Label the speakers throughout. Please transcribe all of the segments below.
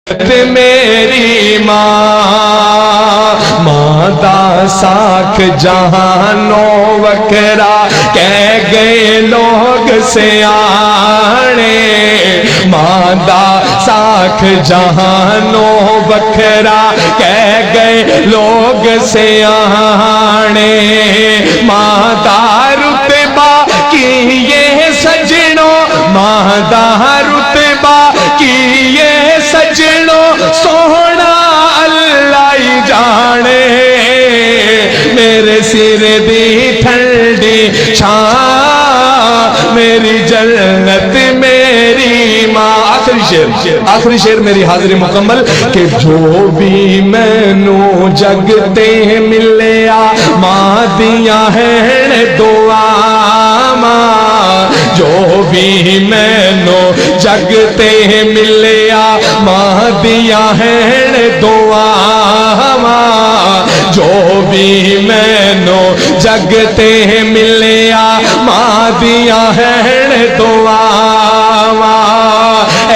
Speaker 1: میری ماں دا ساکھ جہانوں وکرا کہہ گئے لوگ سیانے، ماں دا ساکھ جہانوں وکرا کہہ گئے لوگ سیانے، ماں دا رتبہ کی یہ سجنوں، ماں دا رتبہ کی یہ سجنوں سونا اللہ ہی جانے، میرے سر دی ٹھنڈی چھاں میری جنت میری ماں۔ آخری شعر میری حاضری مکمل کہ جو بھی مینو جگتے ملیا ماں دیا ہیں دعا، جو بھی مینو جگتے ملیا ماں دیا ہیں دعا، جو بھی مینو جگتے ملیا ماں دیا ہیں دعا،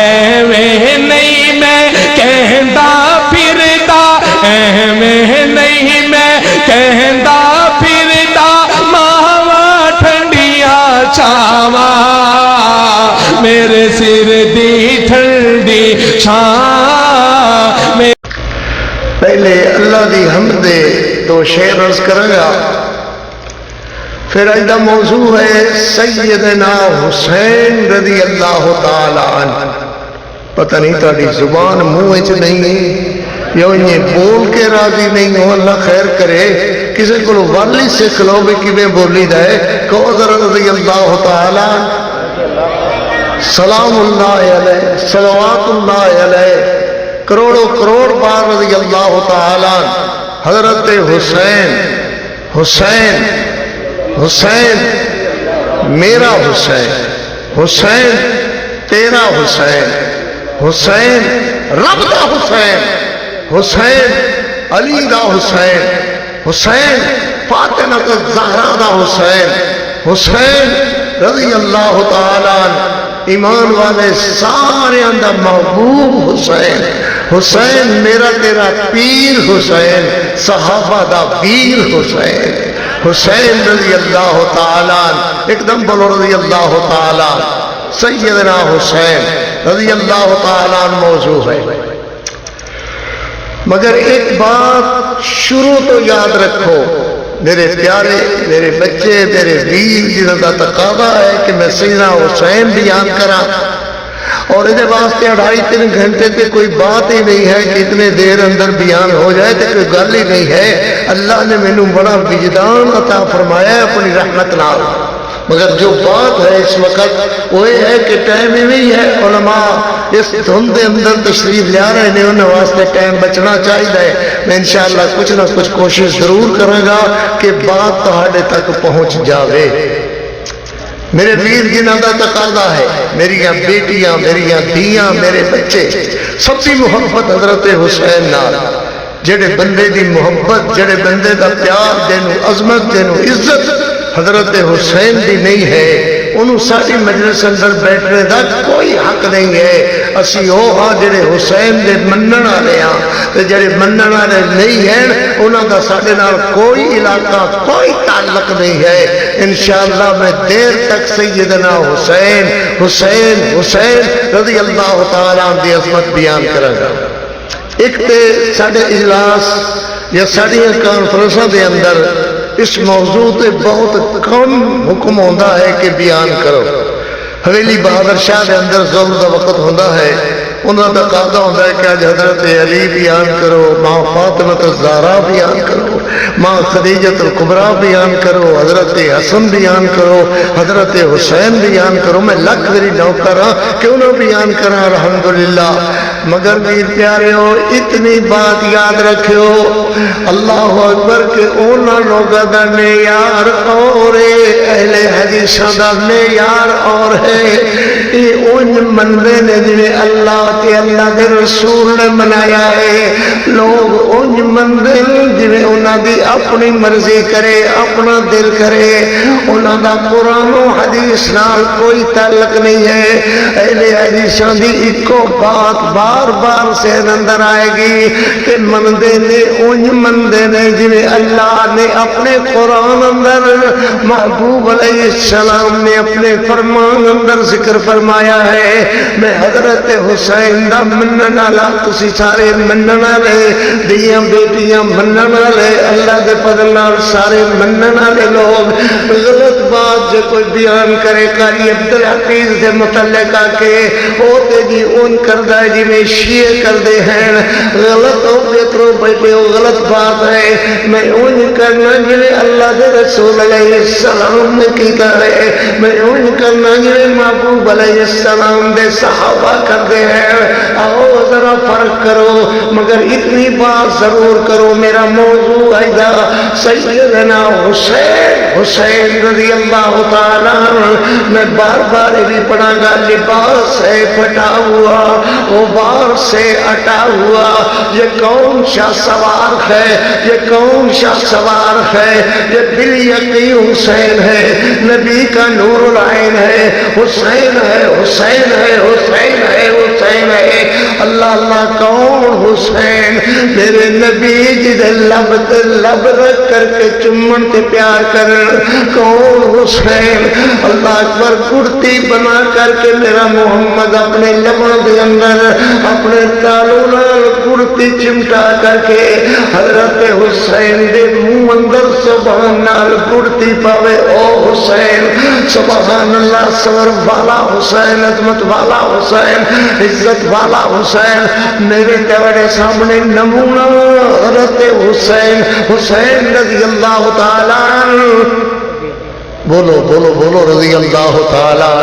Speaker 1: ایویں نہیں میں کہندا پھردا، ایویں نہیں میں کہندا پھردا، ماواں ٹھنڈیاں چھاواں میرے سر دی ٹھنڈی چھاں۔
Speaker 2: پہلے اللہ دی حمد تو شعر عرض کروں گا، پھر اجدہ موضوع ہے سیدنا حسین رضی اللہ تعالی عنہ۔ پتہ نہیں تاری زبان منہ اچ نہیں ہے یا انہیں بول کے راضی نہیں ہو، اللہ خیر کرے کسی کو والی سکھ لو بھی کبھی بولی دائے کہ عذر رضی اللہ تعالی سلام اللہ علیہ صلوات اللہ علیہ کروڑوں کروڑ بار رضی اللہ تعالی حضرت حسین حسین حسین میرا حسین حسین تیرا حسین حسین رب دا حسین حسین علی دا حسین حسین فاطمہ الزہرا دا حسین حسین رضی اللہ تعالیٰ ایمان والے سارے اندر محبوب حسین حسین میرا تیرا پیر حسین صحابہ دا پیر حسین حسین رضی اللہ تعالیٰ ایک دم بولو رضی اللہ تعالیٰ سیدنا حسین رضی اللہ تعالیٰ موضوع ہے، مگر ایک بات شروع تو یاد رکھو میرے پیارے میرے بچے میرے ویر جنہوں کا تقاضا ہے کہ میں سیدنا حسین بیان کرا، اور اس واسطے 2.5-3 گھنٹے پہ کوئی بات ہی نہیں ہے کہ اتنے دیر اندر بیان ہو جائے تو کوئی گل ہی نہیں ہے۔ اللہ نے مینوں بڑا وجدان عطا فرمایا ہے اپنی رحمت نال، مگر جو بات ہے اس وقت وہ یہ ہے کہ ٹائم ہی نہیں ہے، علماء اس دھند اندر تشریف لیا رہے ہیں، انہوں واسطے ٹائم بچنا چاہیے۔ میں انشاءاللہ کچھ نہ کچھ کوشش ضرور کروں گا کہ بات تہاڈے تک پہنچ جاوے۔ میرے ویر جنہاں دا تقاضا ہے، میریاں بیٹیاں میریاں دھیاں میرے بچے سب کی محبت حضرت حسین نال، جڑے بندے دی محبت جڑے بندے دا پیار دینو عظمت دینو عزت حضرت حسین دی نہیں ہے، انہوں ساری مجلس اندر بیٹھنے دا کوئی حق نہیں ہے۔ اسی وہ ہاں جڑے حسین دے منن والے ہاں تے جڑے منن والے نہیں ہیں انہاں دا ساڈے نال کوئی علاقہ کوئی تعلق نہیں ہے۔ انشاءاللہ میں دیر تک سیدنا حسین حسین حسین رضی اللہ تعالیٰ عنہ دی عظمت بیان کروں گا۔ ایک تے ساڈے اجلاس یا ساڈی کانفرنساں دے اندر اس موضوع تے بہت کم حکم ہوندہ ہے کہ بیان کرو۔ حویلی بہادر شاہ دے اندر ظہر دا وقت ہوندہ ہے، انہوں کا قاعدہ ہوتا ہے کہ آج حضرت علی بیان کرو، ماں فاطمہ الزہرا بیان کرو، ماں خدیجہ الکبریٰ بیان کرو، حضرت حسن بیان کرو، حضرت حسین بیان کرو۔ میں لکھ میری نوکر ہاں کہ انہوں بیان کرا الحمدللہ، مگر میر پیارے ہو اتنی بات یاد رکھو اللہ اکبر کہ انہوں لوگوں کا معیار اور اہل حدیثاں دا معیار اور ہے، یہ ان مننے نے جنہیں اللہ کے اللہ کے رسول نے منایا ہے، لوگ ان مندل جنہیں انہوں دی اپنی مرضی کرے اپنا دل کرے انہاں دا قرآن و حدیث نال کوئی تعلق نہیں ہے اہل حدیثاں دی ایکو بات بار بار سے اندر آئے گی کہ مندے نے انج مندے نے جنہیں اللہ نے اپنے قرآن اندر محبوب علیہ السلام نے اپنے فرمان اندر ذکر فرمایا ہے میں حضرت حسین دا منن والا تسی سارے منن والے دیاں بیٹیاں منن والے اللہ دے فضل نال سارے منن والے لوگ غلط بات جو کوئی بیان کرے قاری عبدالحفیظ دے متعلق آ کے او تے جی اون کردہ جی میں شیعہ کردے ہیں غلط ہو بیترو بیٹے ہو غلط بات ہے میں اون کرنا جنہیں اللہ دے رسول علیہ السلام نے کیتا ہے میں اون کرنا جنہیں محبوب علیہ السلام دے صحابہ کردے ہیں آؤ ذرا فرق کرو مگر اتنی بات ضرور کرو میرا موضوع ہے سیدنا حسین رضی اللہ تعالیٰ میں بار بار بھی پڑھا گا لباس ہے پھٹا ہوا وہ بار سے اٹا ہوا یہ کون سا سوار ہے یہ کون سا سوار ہے یہ بالیقین حسین ہے نبی کا نور العین ہے حسین ہے حسین ہے حسین ہے حسین ہے اللہ اللہ کون حسین میرے نبی جدے لب تے لب رکھ کر کے چمن تے پیار کر کون حسین اللہ اکبر کرتی بنا کر کے میرا محمد اپنے لبوں دے اندر اپنے تالوں نال کرتی چمٹا کر کے حضرت حسین دے منہ اندر سبحان نال کرتی پاوے او حسین سبحان اللہ صبر والا حسین عظمت والا حسین عزت والا حسین میرے تیرے سامنے نمونہ حضرت حسین حسین رضی اللہ تعالیٰ بولو بولو بولو رضی اللہ تعالیٰ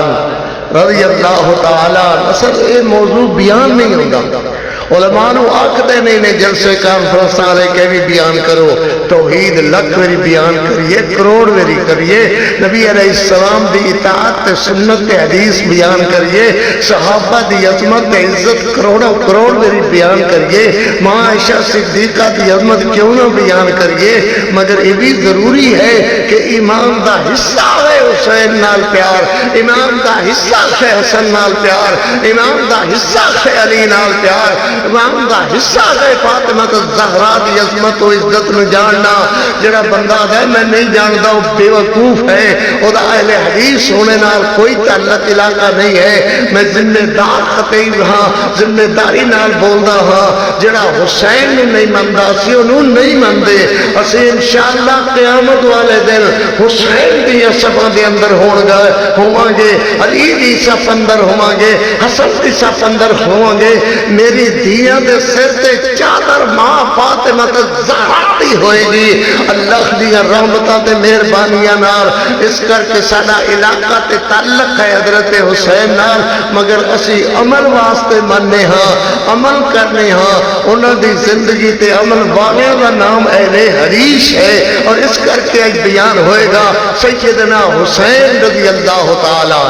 Speaker 2: رضی اللہ تعالیٰ اصل یہ موضوع بیان نہیں ہوگا علماء نو آکھدے نہیں نے جلسے کانفرنس والے کہ بھی بیان کرو توحید لکھ میری بیان کریے کروڑ میری کریے نبی علیہ السلام دی اطاعت سنت حدیث بیان کریے صحابہ دی عظمت عزت کروڑوں کروڑ میری بیان کریے ماں عائشہ صدیقہ دی عظمت کیوں نہ بیان کریے مگر یہ بھی ضروری ہے کہ امام دا حصہ ہے حسین نال پیار امام دا حصہ ہے حسن نال پیار امام دا حصہ ہے علی نال پیار امام دا حصہ ہے فاطمہ الزہرا دی عظمت و عزت نو جاننا جڑا بندہ ہے میں نہیں جانتا وہ بے وقوف ہے وہ اہل حدیث ہونے نال کوئی تعلق علاقہ نہیں ہے میں ذمہ دار خطیب ہاں ذمہ داری نال بولدا ہاں جڑا حسین نو نہیں مندا سی انہوں نہیں مندے اسی انشاءاللہ قیامت والے دن حسین دی صفاں دے اندر ہوواں گے علی دی صف اندر ہوواں گے حسن دی صف اندر ہوواں گے میری دیا دے سر تے چادر ماں فاطمہ الزہرا دی ہوئے گی اللہ دیا رحمتاں تے مہربانیاں نال اس کر کے ساڈا علاقہ تے تعلق ہے حضرت حسین نال مگر اسی عمل واسطے مننے ہاں عمل کرنے ہاں انہاں دی زندگی تے عمل والیاں دا نام اہل حدیث ہے اور اس کر کے ایک بیان ہوئے گا سیدنا حسین رضی اللہ تعالیٰ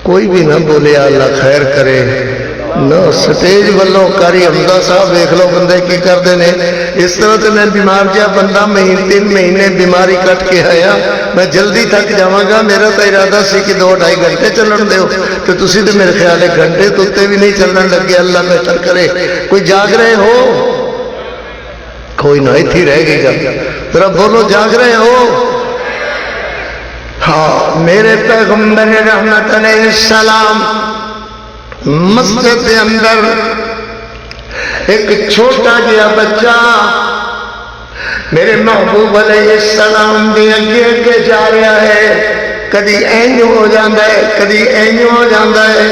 Speaker 2: کوئی بھی نہ بولے اللہ خیر کرے نہ سٹیج والوں کاری حمزہ صاحب دیکھ لو بندے کی کر دینے اس طرح سے میں بیمار جا بندہ 3 مہینے بیماری کٹ کے آیا میں جلدی تک جاواں گا میرا تو ارادہ سی کہ 2-2.5 گھنٹے چلن دیو تو تسی تو میرے خیال ہے گھنٹے توتے بھی نہیں چلن لگے اللہ بہتر کرے کوئی جاگ رہے ہو کوئی نہ تھی رہ گئی جا ذرا بولو جاگ رہے ہو ہاں میرے پیغمبر رحمت علیہ السلام مسجد کے اندر ایک چھوٹا جہا بچہ میرے محبوب علیہ السلام دے اگے اگے جا رہا ہے کدی اینج ہو جاتا ہے کدی اینج ہو جاتا ہے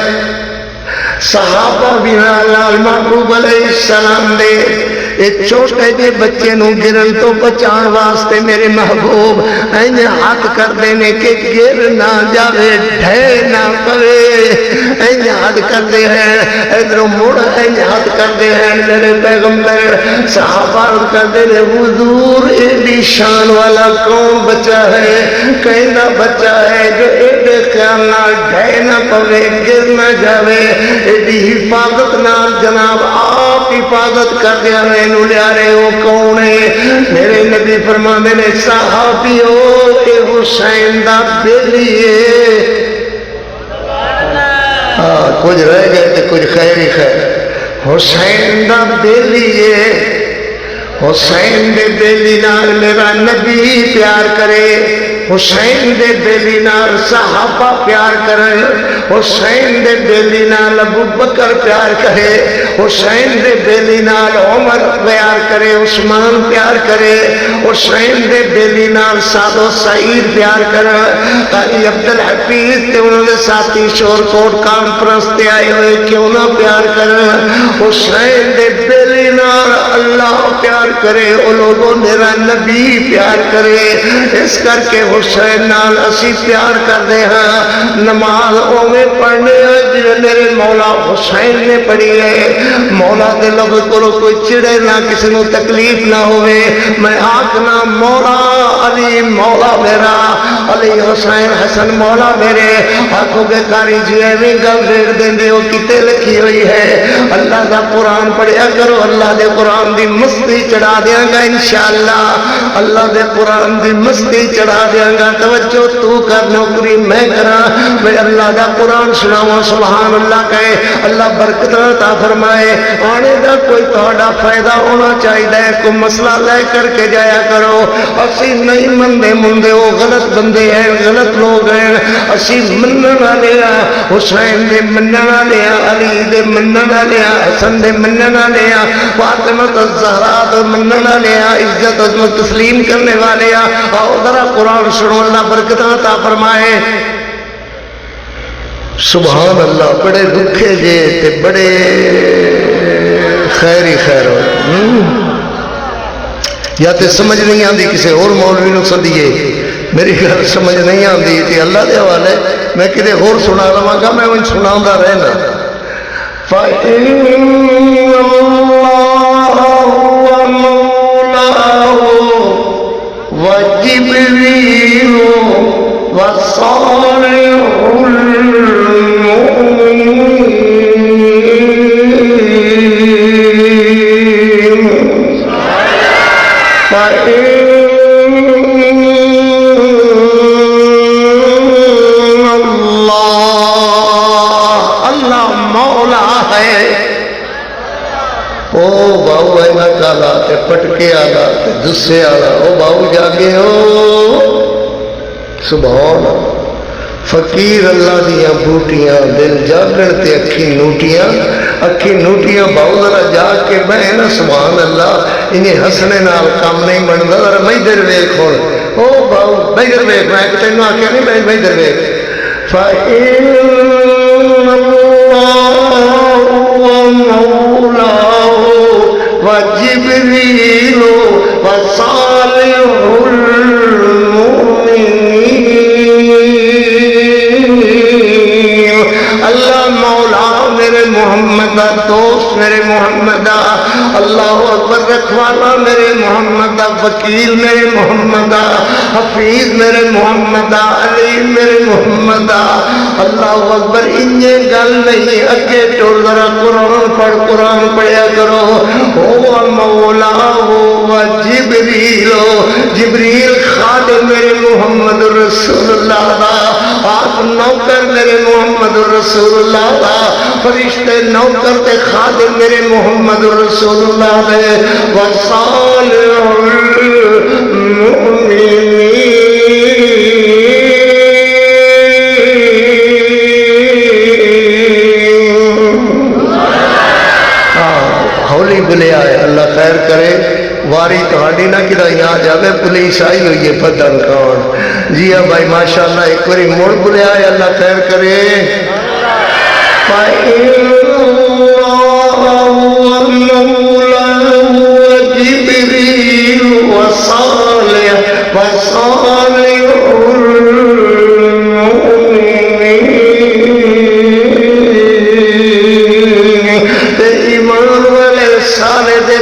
Speaker 2: صحابہ بھی نال محبوب علیہ السلام دے ایک چھوٹے جے بچے نو گرن تو بچان واسطے میرے محبوب اینج ہاتھ کر دینے کہ گر نہ جاوے ڈھے نہ پوے اینج ہاتھ کر دے ہیں ادھر مڑ اینج ہاتھ کر دے ہیں میرے پیغمبر صحابہ کر دے رہے حضور اے بھی شان والا کون بچہ ہے کہنا بچہ ہے جو ایڈے خیال نہ ڈھے نہ پوے گر نہ جاوے ایڈی حفاظت نال جناب آپ حفاظت کر دیا اینو لیا رہے ہو کون ہے؟ میرے نبی فرماندے نے صحابیو اے حسین دا بیلی ہے۔ کچھ رہ گئے تو کچھ خیر ہی خیر۔ حسین دا بیلی ہے، حسین دے بیلی نال میرا نبی پیار کرے، حسین دے بیلی نال صحابہ پیار کرے، حسین دے بیلی نال ابو بکر پیار کرے، حسین دے بیلی نال عمر پیار کرے، عثمان پیار کرے، حسین دے بیلی نال سعد و سعید پیار کرے، قاری عبدالحفیظ تے انہوں نے ساتھی شور کوٹ کانفرنس تے آئے ہوئے کیوں نہ پیار کرے، حسین دے بیلی نال اللہ پیار کرے، وہ لوگوں میرا نبی پیار کرے، اس کر کے حسین نال اسی پیار کر دے ہاں۔ نماز اوے پڑھنے جی میرے مولا حسین نے پڑھی ہے، مولا دے لفظ کرو کوئی چڑے نہ کسی نو تکلیف نہ ہوئے، میں آکھنا مولا علی مولا میرا، علی حسین حسن مولا میرے، آنکھوں کے کاری جی ایویں گل دیکھ دیں دے وہ کتے لکھی ہوئی ہے، اللہ دا قرآن پڑھیا کرو، اللہ دے قرآن دی مستی چڑھا دیا گا انشاءاللہ، اللہ دے قرآن دی مستی چڑھا دیا گا، توجہ تو کر نوکری میں کرا، میں اللہ دا قرآن سناواں سبحان اللہ کہے، اللہ برکت عطا فرمائے، آنے دا کوئی تہاڈا فائدہ ہونا چاہیے، کوئی مسئلہ لے کر کے جایا کرو، اسی نہیں مندے مندے وہ غلط بندے ہیں، غلط لوگ ہیں، اسی مننا لیا حسین دے مننا لیا، علی دے مننا لیا، حسن دے مننا لیا، فاطمہ الزہرا دے مننا لیا، عزت عظمت تسلیم کرنے والے آؤ ذرا قرآن سنو، اللہ برکت عطا فرمائے۔ سبحان اللہ، بڑے دکھے جے تے بڑے خیر ہی خیر ہو، یا تے سمجھ نہیں آندی کسی اور مولوی نو سدیے، میری گل سمجھ نہیں آندی تے اللہ دے حوالے میں کدے اور سنا لواں گا، میں انہیں سناوندا رہنا۔ فَإِنَّ اللَّهَ هُوَ مَوْلَاهُ وَجِبْرِيلُ وَصَالِحُ پٹکے آلا دسے آلا او باؤ جاگے ہو سبحان فقیر اللہ دیاں بوٹیاں دل جاگن تے اکھی نوٹیاں باؤ ذرا جاگ کے بہن سبحان اللہ انہیں ہسنے نال کام نہیں بندا ذرا میں در ویکھ ہن او باؤ میں در ویکھ میں تینوں آکھیا نہیں میں در ویکھ فَإِنَّ اللَّهَ مَوْلَاهُ وَجِبْرِيلُ وَصَالِحُ الْمُؤْمِنِينَ۔ اللہ مولا میرے محمد دوست میرے محمد، اللہ اکبر رکھوالا میرے محمد، وکیل میرے محمد، حفیظ میرے محمد، علی میرے محمد، اللہ اکبر انجے گل نہیں اگے ٹور ذرا قرآن پڑھ قرآن پڑھیا کرو۔ ہوا مولا ہوا جبریل، جبریل خادم میرے محمد رسول اللہ دا، آپ نوکر میرے محمد رسول اللہ دا، فرشتے نوکر تے خادم میرے محمد رسول اللہ دے، وصالح المؤمنین۔ ہولی بلے آئے اللہ خیر کرے، واری تہاڈی نہ کدھا یہاں جاوے، پولیس آئی ہوئی ہے پتن کون جی ہاں بھائی ماشاءاللہ ایک باری مڑ بلے آئے اللہ خیر کرے۔ فَإِنَّ اللَّهَ مَوْلَاهُ وَجِبْرِيلُ وَصَالِحُ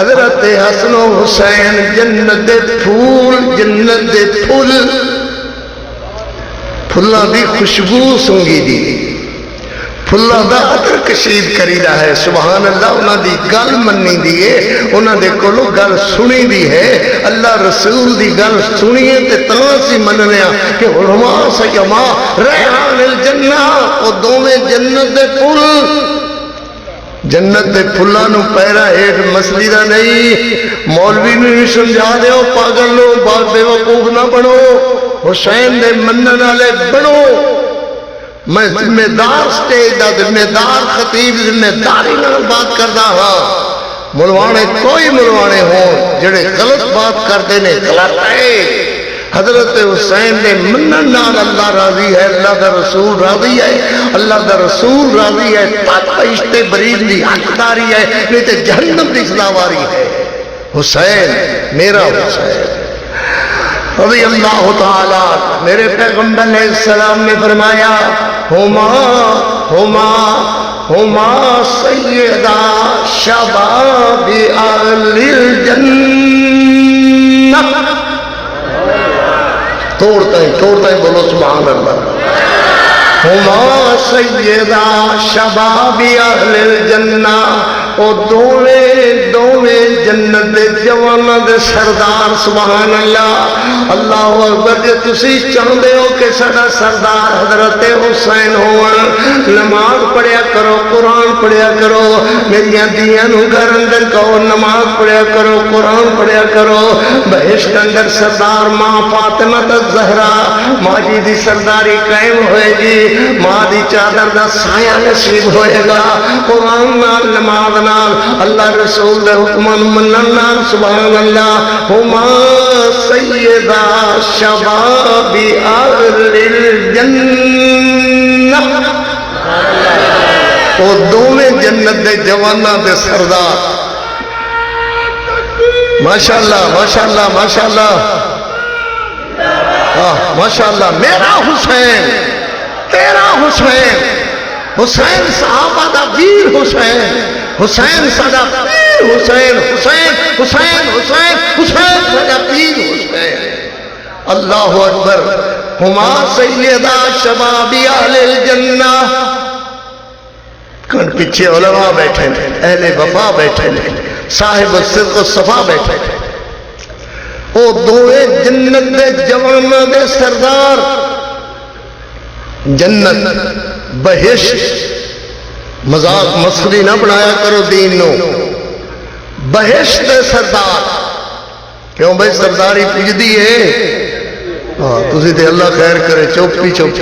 Speaker 2: حضرت حسن و حسین جنت دے پھول، جنت دے پھول، پھلاں دی خوشبو سونگی دی، پھلاں دا عطر کشید کریدا ہے. سبحان اللہ. انہاں دی گل منی دی ہے، انہاں دے کولوں گل سنی دی ہے. اللہ رسول دی گل سنیے تے تاں سی مننے کہ علماء سیما ریحان الجنہ، او دوویں جنت دے پھل. جنت دے پھلاں نو پیرا ہیٹھ مسلی دا نہیں. مولوی نو ہی سمجھا دیو، پاگل نو بے وقوف نہ بنو، حسین دے منن والے بنو. میں ذمہ دار سٹیج دا ذمہ دار خطیب ذمہ داری نال بات کردا ہاں. ملوانے کوئی ملوانے ہوں جڑے غلط بات کرتے نے، غلط ہے. حضرت حسین نے منن نال اللہ راضی ہے، اللہ دا رسول راضی ہے، اللہ دا رسول راضی ہے. تب عشق برید دی حقداری ہے، نہیں تے جہنم دی سزاواری ہے. حسین میرا حسین رضی اللہ تعالیٰ. میرے پیغمبر علیہ السلام نے فرمایا ہما سیدہ شباب اہل الجنہ. توڑتا ہی بولو سبحان اللہ. ہما سیدہ شباب اہل الجنہ، او دوویں جنت دے جواناں دے سردار. سبحان اللہ. اللہ اکبر. جے تسی چاہندے ہو کہ ساڈا سردار حضرت حسین ہون، نماز پڑھیا کرو، قرآن پڑھیا کرو. میریاں دیاں نو گھر اندر کہو نماز پڑھیا کرو، قرآن پڑھیا کرو. بہشت اندر سردار ماں فاطمہ الزہرا ماں جی دی سرداری قائم ہوئے گی. ماں دی چادر دا سایہ نصیب ہوئے گا. قرآن نال، نماز نال، اللہ رسول دے حکمان منن نال. سبحان اللہ. ہما سیدہ شباب اہل الجنہ، او دوویں جنت دے جواناں دے سردار. ماشاءاللہ ماشاءاللہ ماشاءاللہ ماشاءاللہ. میرا حسین، تیرا حسین، حسین صحابہ دا ویر حسین، حسین ساڈا پیر حسین، حسین حسین حسین حسین ساڈا پیر حسین. اللہ اکبر. ہما سیدہ شباب اہل الجنہ. کن پیچھے علماء بیٹھے ہیں، اہل وفا بیٹھے ہیں، صاحب الصدق والصفا بیٹھے ہیں. او دوویں جنت دے جواناں دے سردار. جنت بہشت، مذاق مسخری نہ بنایا کرو دین نو. بہشت دے سردار. کیوں بھائی سرداری پجدی ہے؟ تسی تے اللہ خیر کرے، چپ ہی چپ.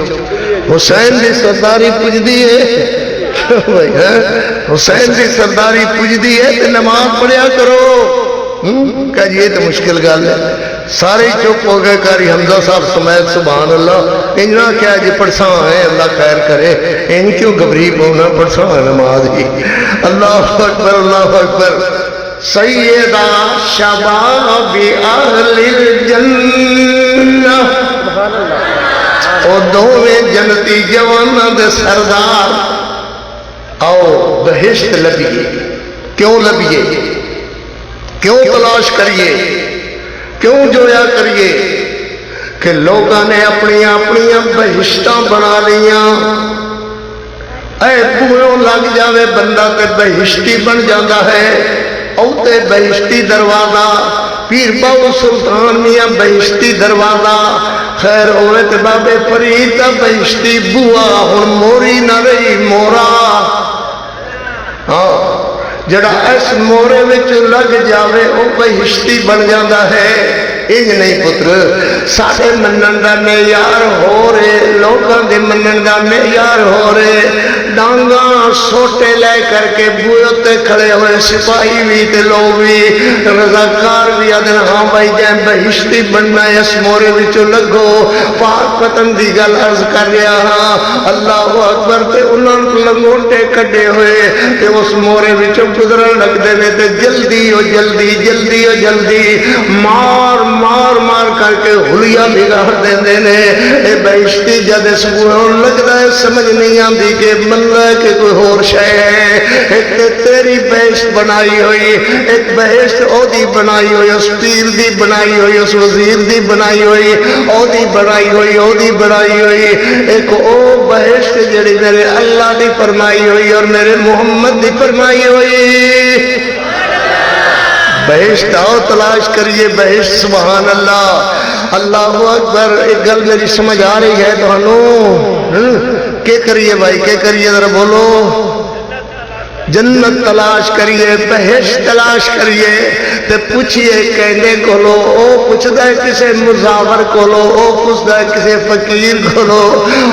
Speaker 2: حسین دی سرداری پجدی ہے بھائی. حسین دی سرداری پجدی ہے تے نماز پڑھیا کرو. کہ یہ تو مشکل گل ہے. سارے چپ ہو گئے. قاری حمزہ صاحب سمیت سبحان اللہ. انجنا کیا جی پڑھساں ہے، اللہ خیر کرے. ان کیوں گھبری پونا، پڑھساں ہے نماز ہی. اللہ اکبر اللہ اکبر. سیدہ شباب اہل الجنہ، او دوویں جنتی جواناں دے سردار. آؤ بہشت لبیے. کیوں لبیے؟ کیوں تلاش کریے؟ کیوں جویا کریے؟ کہ لوگاں نے اپنی بہشتاں بنا لیاں. اے بوئوں لگ جاوے بندہ تے بہشتی بن جاتا ہے. اوتے بہشتی دروازہ، پیر باو سلطان میاں بہشتی دروازہ. خیر ہوئے تے بابے فرید دا بہشتی بوا. ہن موری نہ رہی مورا. جڑا اس مورے وچ لگ جاوے او بہشتی بن جاتا ہے. انج نہیں پتر. ساڈے منن دا معیار ہو رہے، لوگاں دے منن دا معیار ہو رہے. ڈانگاں سوٹے لے کر کے بوئے تے کھڑے ہوئے سپاہی بھی تے لوگ بھی رضاکار بھی دن ہاں بھائی جائیں بہشتی بننا ہے اس مورے وچوں لگو پاک پتن دی گل عرض کر رہا ہاں اللہ اکبر تے انہوں نے لنگوٹے کٹے ہوئے تے اس مورے وچوں گزرن لگ دے نے تے جلدی او جلدی جلدی او جلدی مار مار مار کر کے حلیہ بگاڑ دے دے نے اے بہشتی جد اس کو لگدا ہے سمجھ نہیں آندی کہ بندہ کہ کوئی اور شے ہے ایک تے تیری بہشت بنائی ہوئی ایک بہشت او دی بنائی ہوئی اس پیر دی بنائی ہوئی اس وزیر دی بنائی ہوئی او دی بنائی ہوئی او دی بنائی ہوئی ایک او بہشت جڑی میرے اللہ دی فرمائی ہوئی اور میرے محمد دی فرمائی ہوئی بہشت آؤ تلاش کریے بہشت سبحان اللہ اللہ اکبر ایک گل میری سمجھ آ رہی ہے تو ہنو کیا کریے بھائی کیا کریے ذرا بولو جنت تلاش کریے بہشت تلاش کریے تے پوچھئے کہنے کولو او پوچھدا ہے کسے مزاور کولو او پوچھدا ہے کسے فقیر کولو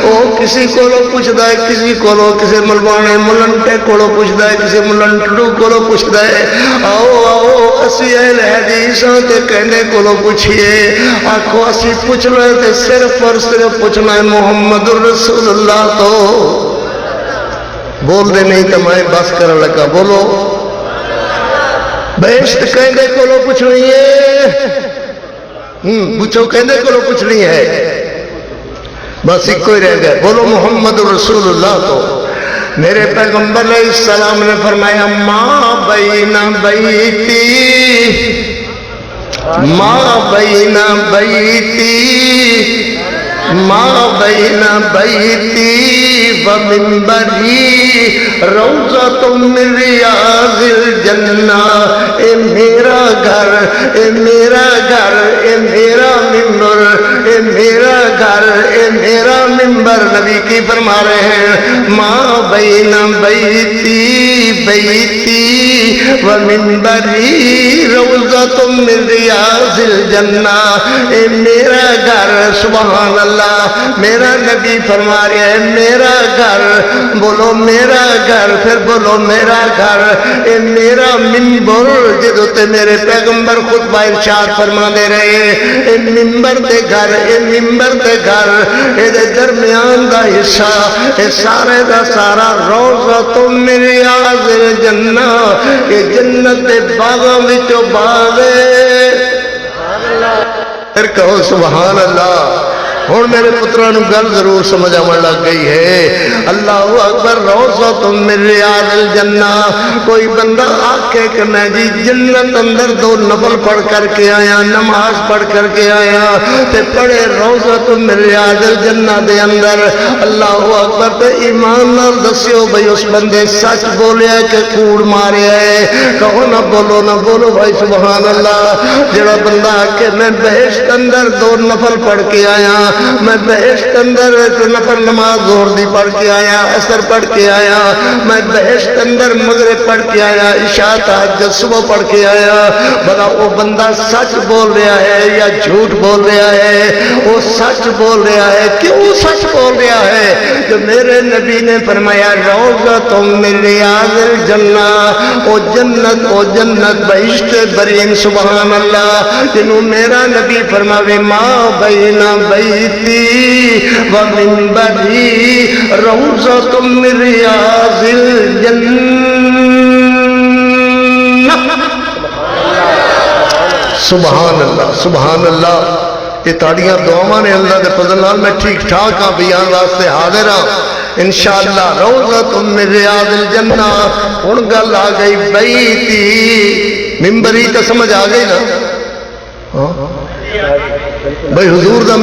Speaker 2: او کسی کولو پوچھدا ہے کسی کولو کسے ملوانے ملنٹے کولو پوچھدا ہے کسے ملنٹڑو کولو پوچھدا ہے آؤ آؤ اسی اہل حدیثوں تے کہنے کولو پوچھئے آکھو اسی پوچھ لے تے صرف اور صرف پوچھنا ہے محمد الرسول اللہ تو بول دے نہیں تو میں بس کرنے لگا بولو بہشت کہنے کو لو کچھ نہیں ہے پوچھو کہنے کو لو کچھ نہیں ہے بس ایک کوئی رہ گئے بولو محمد رسول اللہ تو میرے پیغمبر علیہ السلام نے فرمایا ما بین بیتی ما بین بیتی و منبری روضۃ من ریاض الجنہ اے میرا گھر اے میرا گھر اے میرا منبر اے میرا گھر اے میرا منبر نبی کی فرما رہے ہیں ما بین بیتی و منبری روضۃ من ریاض الجنہ اے میرا گھر سبحان اللہ میرا نبی فرما رہا ہے میرا گھر بولو میرا گھر پھر بولو میرا گھر اے میرا منبر جدو تے میرے پیغمبر خطبہ ارشاد فرما دے رہے اے منبر دے گھر اے منبر دے گھر اے دے درمیان دا حصہ اے سارے دا سارا روضۃ من ریاض الجنہ اے جنت دے باغاں وچوں باغ پھر کہو سبحان اللہ ہوں میرے پتروں گل ضرور سمجھ آنے لگ گئی ہے اللہ اکبر روضۃ من ریاض الجنہ کوئی بندہ آکھے کہ میں جی جنت اندر 2 نفل پڑھ کر کے آیا نماز پڑھ کر کے آیا تے پڑھے روضۃ من ریاض الجنہ دے اندر اللہ اکبر تے ایمان نال دسیو بھئی اس بندے سچ بولیا کہ کوڑ ماریا ہے کہو نہ بولو بھائی سبحان اللہ جڑا بندہ کہ میں بہشت اندر 2 نفل پڑھ کے آیا میں بہشت اندر نفل نماز ظہر دی پڑھ کے آیا عصر پڑھ کے آیا میں بہشت اندر مغرب پڑھ کے آیا عشاء تہجد صبح پڑھ کے آیا بھلا وہ بندہ سچ بول رہا ہے یا جھوٹ بول رہا ہے وہ سچ بول رہا ہے کیوں سچ بول رہا ہے جو میرے نبی نے فرمایا روضۃ من ریاض الجنہ او جنت بہشت برین سبحان اللہ جنہوں میرا نبی فرماوے ما بین و منبری روضۃ من ریاض الجنہ سبحان اللہ سبحان اللہ یہ تاڑیاں دعاواں نے اللہ دے فضل نال میں ٹھیک ٹھاک ہاں بیان واسطے حاضر ہاں انشاءاللہ روضۃ من ریاض الجنہ ہن گل آ گئی بیتی منبری تو سمجھ آ گئی نا بھئی حضور دا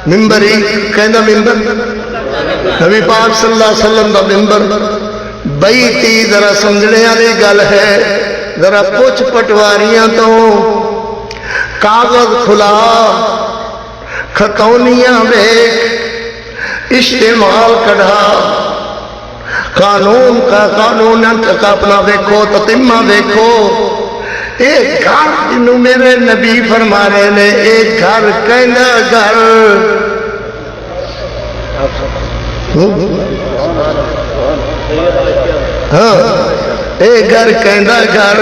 Speaker 2: ممبر ہی کہنا ممبر نبی پاک صلی اللہ علیہ وسلم دا ممبر بیتی ذرا سمجھنے والی گل ہے ذرا پوچھ پٹواریاں تو کاغذ کھلا کھتونیاں بیک اشتمال کڑھا قانون کا اپنا دیکھو تتمہ دیکھو ایک گھر جنہوں میرے نبی فرما رہے نے ایک گھر کہنا گھر ہاں ایک گھر کہنا گھر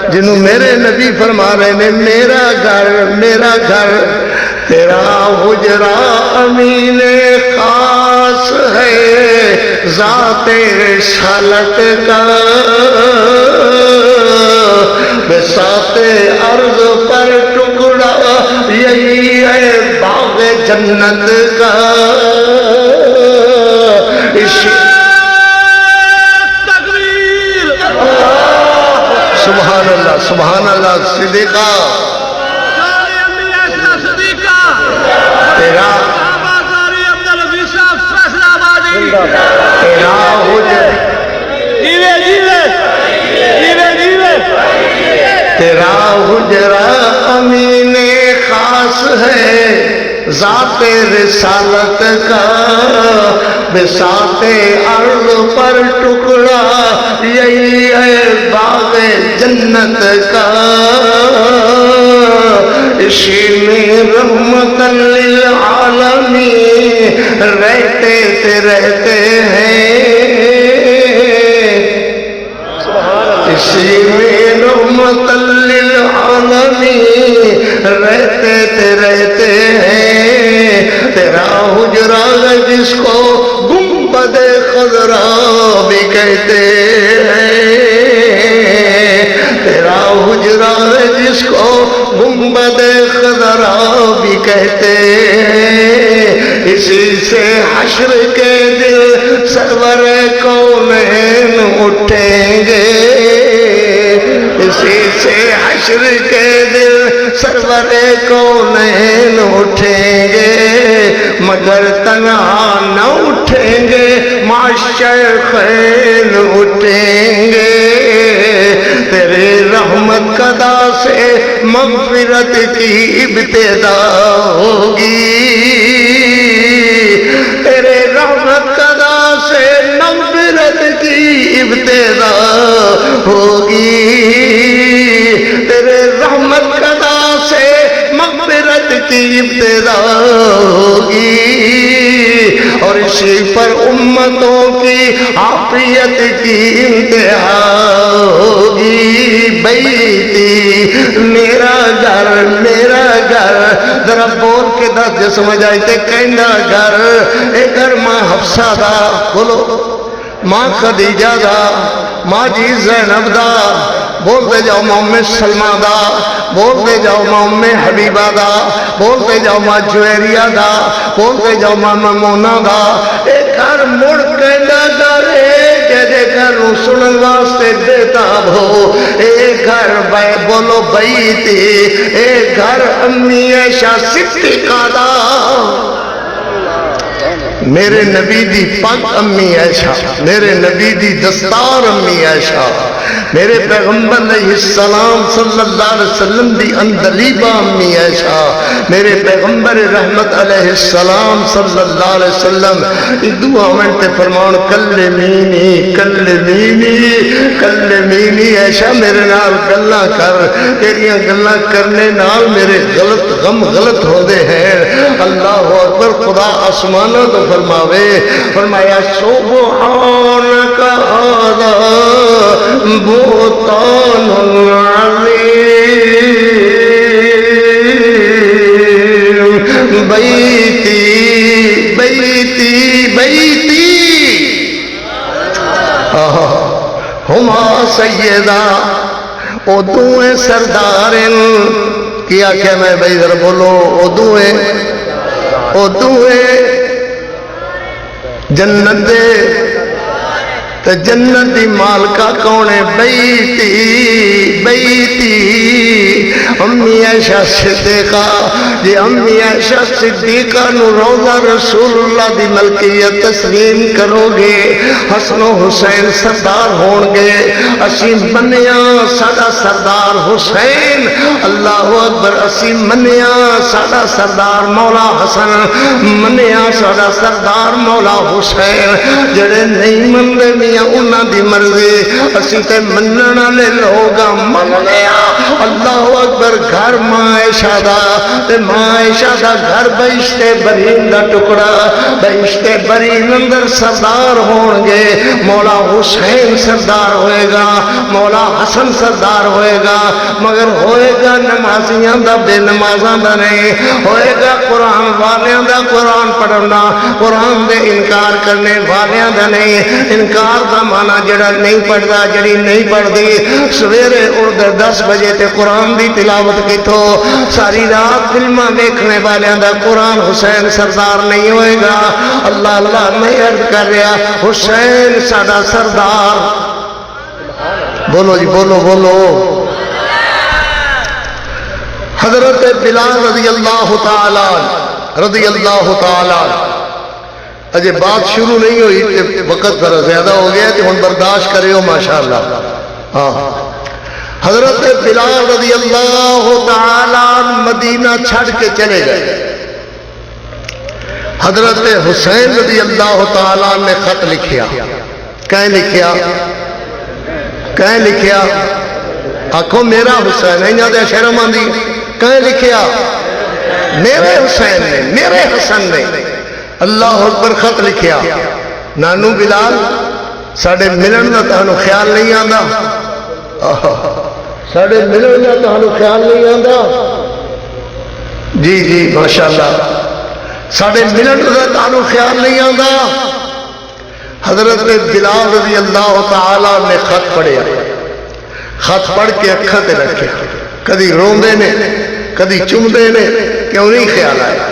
Speaker 2: جنہوں میرے نبی فرما رہے نے میرا گھر تیرا حجرہ امین خاص ہے ذات رسالت کا بساط ارض پر ٹکڑا یہی ہے باغ جنت کا سبحان اللہ سبحان اللہ صدیقہ تیرا تیرا حجرہ امین خاص ہے ذات رسالت کا بساط ارض پر ٹکڑا یہی ہے باغ جنت کا اسی میں رحمت للعالمین رہتے ہیں اسی میں رحمت للعالمین رہتے ہیں تیرا حجرہ جس کو گنبد خضرا بھی کہتے ہیں تیرا حجرہ جس کو گنبد خضرا بھی کہتے ہیں اسی سے حشر کے دل سرور کونین اٹھیں گے اسی سے حشر کے دل سرور کونین اٹھیں گے مگر تنہا نہ اٹھیں گے معشیخین اٹھیں گے تیرے رحمت قدا سے مغفرت کی ابتدا ہوگی تیرے رحمت قدا سے مغفرت کی ابتدا ہوگی تیرے رحمت قدا سے مغفرت کی ابتدا ہوگی اور اسی پر امتوں کی عافیت کی انتہا ہوگی بیتی میرا گھر ذرا بول کے دس جو سمجھ آئی تے کہنا گھر اے گھر ماں حفصہ دا بولو ماں خدیجہ دا ماں جی زینب دا بولتے جاؤ ماں ام سلمہ دا بولتے جاؤ ماں ام حبیبہ دا بولتے جاؤ ماں جویریہ دا بولتے جاؤ ماں ممونہ دا ایک گھر مڑ کے نہ کرے جیدے گھر سنن واسطے دیتا ہو ایک گھر بولو بیتی ایک گھر امی عائشہ صدیقہ دا میرے نبی دی پگ امی عائشہ میرے نبی دی دستار امی عائشہ میرے پیغمبر علیہ السلام صلی اللہ علیہ وسلم دی اندلیبہ امی عائشہ میرے پیغمبر رحمت علیہ السلام صلی اللہ علیہ وسلم دعا منتے فرمان کلمینی عائشہ میرے نال گلہ کر تیریاں گلہ کرنے نال میرے غلط ہو دے ہیں اللہ اکبر خدا آسمانہ تو فرماوے فرمایا سبحانک ھذا بہتان عظیم بیتی ہما سیدہ او دوئے سردارن کیا کہ میں بھائی ذرا بولو او دوئے جنت دے تو جنت دی مالکہ کونے بیتی امی عائشہ صدیقہ جی امی عائشہ صدیقہ نو روضہ رسول اللہ دی ملکیت تسلیم کرو گے حسن و حسین سردار ہون گے اسی منیا سادہ سردار حسین اللہ اکبر اسی منیا سادہ سردار مولا حسن منیا سادہ سردار مولا حسین جڑے نہیں مندے میاں انہاں دی مرضی اسی تے مننا لے لوگا منیا اللہ اکبر گھر ماں عائشہ دا تے ماں عائشہ دا گھر بہشت برین دا ٹکڑا بہشت برین اندر سردار ہون گے مولا حسین سردار ہوئے گا مولا حسن سردار ہوئے گا مگر ہوئے گا نمازیاں دا بے نمازاں دا نہیں ہوئے گا قرآن والیاں دا قرآن پڑھنا قرآن دے انکار کرنے والیاں دا نہیں انکار دا مانا جڑا نہیں پڑھدا جڑی نہیں پڑھدی سویرے اٹھ 10 بجے تے قرآن دی تلاوت کیتھو ساری رات فلماں دیکھنے والیاں دا قرآن حسین سردار نہیں ہوئے گا اللہ اللہ میں عرض کر رہا حسین ساڈا سردار بولو جی بولو بولو حضرت بلال رضی اللہ تعالی اجے بات شروع نہیں ہوئی وقت ذرا زیادہ ہو گیا تو ہن برداشت کرے ہو ماشاءاللہ ہاں حضرت بلال رضی اللہ تعالی مدینہ چھڑ کے چلے گئے حضرت حسین رضی اللہ تعالی نے خط لکھیا کہیں لکھیا کہیں لکھیا آکھو میرا حسین ہے دے شرم آندی کہیں لکھیا میرے حسین نے میرے حسن نے اللہ اکبر خط لکھیا نانو بلال ساڑے ملن دا تہانو خیال نہیں آندا ساڑے ملن دا تہانو خیال نہیں آندا جی جی ماشاءاللہ ساڑے ملن دا تہانو خیال نہیں آندا حضرت بلال رضی اللہ تعالی نے خط پڑھیا خط پڑھ کے اکھاں تے رکھے کدی روندے نے کدی چمدے نے کیوں نہیں خیال آیا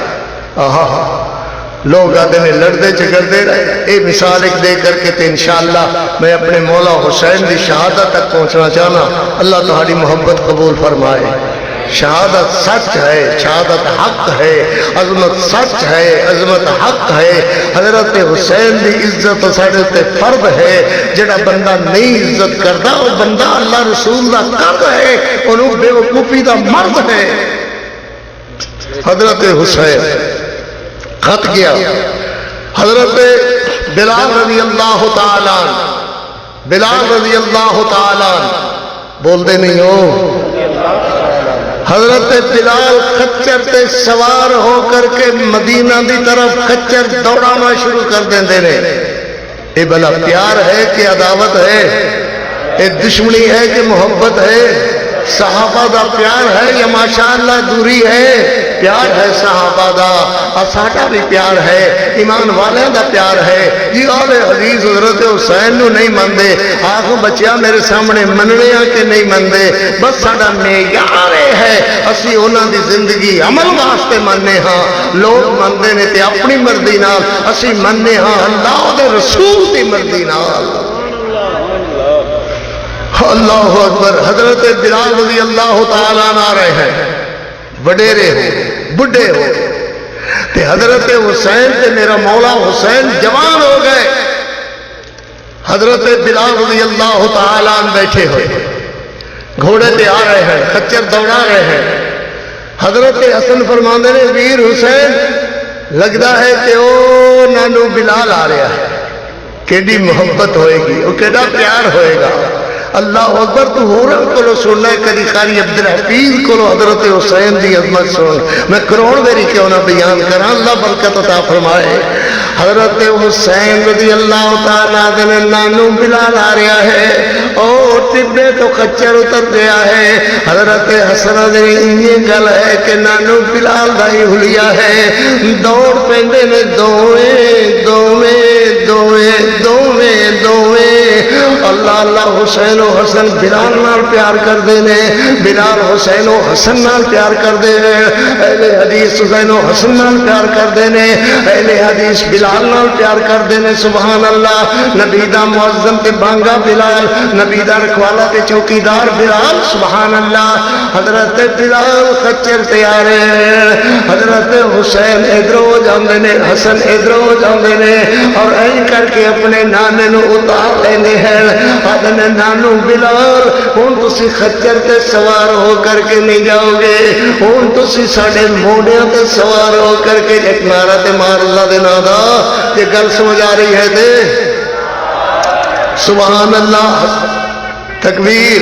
Speaker 2: لوگ آتے ہیں لڑتے چکرتے رہے اے مثال ایک دے کر کے تے انشاءاللہ میں اپنے مولا حسین دی شہادت تک پہنچنا چاہنا اللہ تمہاری محبت قبول فرمائے شہادت سچ ہے شہادت حق ہے عظمت سچ ہے عظمت حق ہے حضرت حسین دی عزت ساڑے تے فرض ہے جڑا بندہ نہیں عزت کرتا وہ بندہ اللہ رسول دا قرض ہے انہوں بے وقوفی دا مرد ہے حضرت حسین خط گیا حضرت بلال رضی اللہ تعالیٰ بلال رضی اللہ تعالیٰ بول دے نہیں ہو حضرت بلال خچر تے سوار ہو کر کے مدینہ دی طرف خچر دوڑانا شروع کر دیں دے رہے اے بلا پیار ہے کہ عداوت ہے اے دشمنی ہے کہ محبت ہے صحابہ دا پیار ہے یا ماشاءاللہ دوری ہے پیار ہے صحابہ دا اساٹا بھی پیار ہے ایمان والے دا پیار ہے جی آل حدیث حضرت حسین نو نہیں مندے آخو بچیا میرے سامنے مننے کے نہیں مندے بس ساڑا معیار ہے اسی اونا دی زندگی عمل واسطے مننے ہاں لوگ مندے نے تے اپنی مردی نال اسی مننے ہاں اللہ دے رسول دی مردی نال اللہ اکبر حضرت بلال رضی اللہ تعالیٰ آ رہے ہیں وڈیرے ہو بڈھے ہو تے حضرت حسین تے میرا مولا حسین جوان ہو گئے حضرت بلال رضی اللہ تعالیٰ بیٹھے ہوئے گھوڑے تے آ رہے ہیں خچر دوڑا رہے ہیں حضرت حسن فرماندے نے ویر حسین لگتا ہے کہ او نانو بلال آ رہا ہے کیڑی محبت ہوئے گی وہ کیڑا پیار ہوئے گا اللہ اکبر تو ہورن کو لو سننا ہے کدی قاری عبدالحفیظ کو لو حضرت حسین دی عظمت سن میں کروڑ میری کیوں نہ بیان کرا اللہ برکت عطا فرمائے حضرت حسین رضی اللہ تعالیٰ دنے نانو بلال آ رہا ہے اور ٹبے تو خچر اتر گیا ہے حضرت حسن دنے یہ گل ہے کہ نانو بلال دائی حلیہ ہے دوڑ پہندے نے دوئے دوئے دوئے دوئے دوئے اللہ اللہ حسین و حسن بلال نال پیار کر دینے بلال حسین و حسن نال پیار کر دینے اہل حدیث حسین و حسن نال پیار کر دینے اہل حدیث بلال نال پیار کر دینے سبحان اللہ نبی دا معظم تے بانگا بلال نبی دا رکھوالا تے چوکیدار بلال سبحان اللہ حضرت بلال خچر تیارے حضرت حسین ادھرو جاندے نے حسن ادھرو جاندے نے اور این کر کے اپنے نانے نو اتار لینے ہیں آدھنے نانو بلال ہون تسی خچر تے سوار ہو کر کے نہیں جاؤ گے ہون تسی ساڑے موڑیاں تے سوار ہو کر کے ایک نعرہ تے مار اللہ دے نادا یہ گل سمجھ آ رہی ہے دے سبحان اللہ تکبیر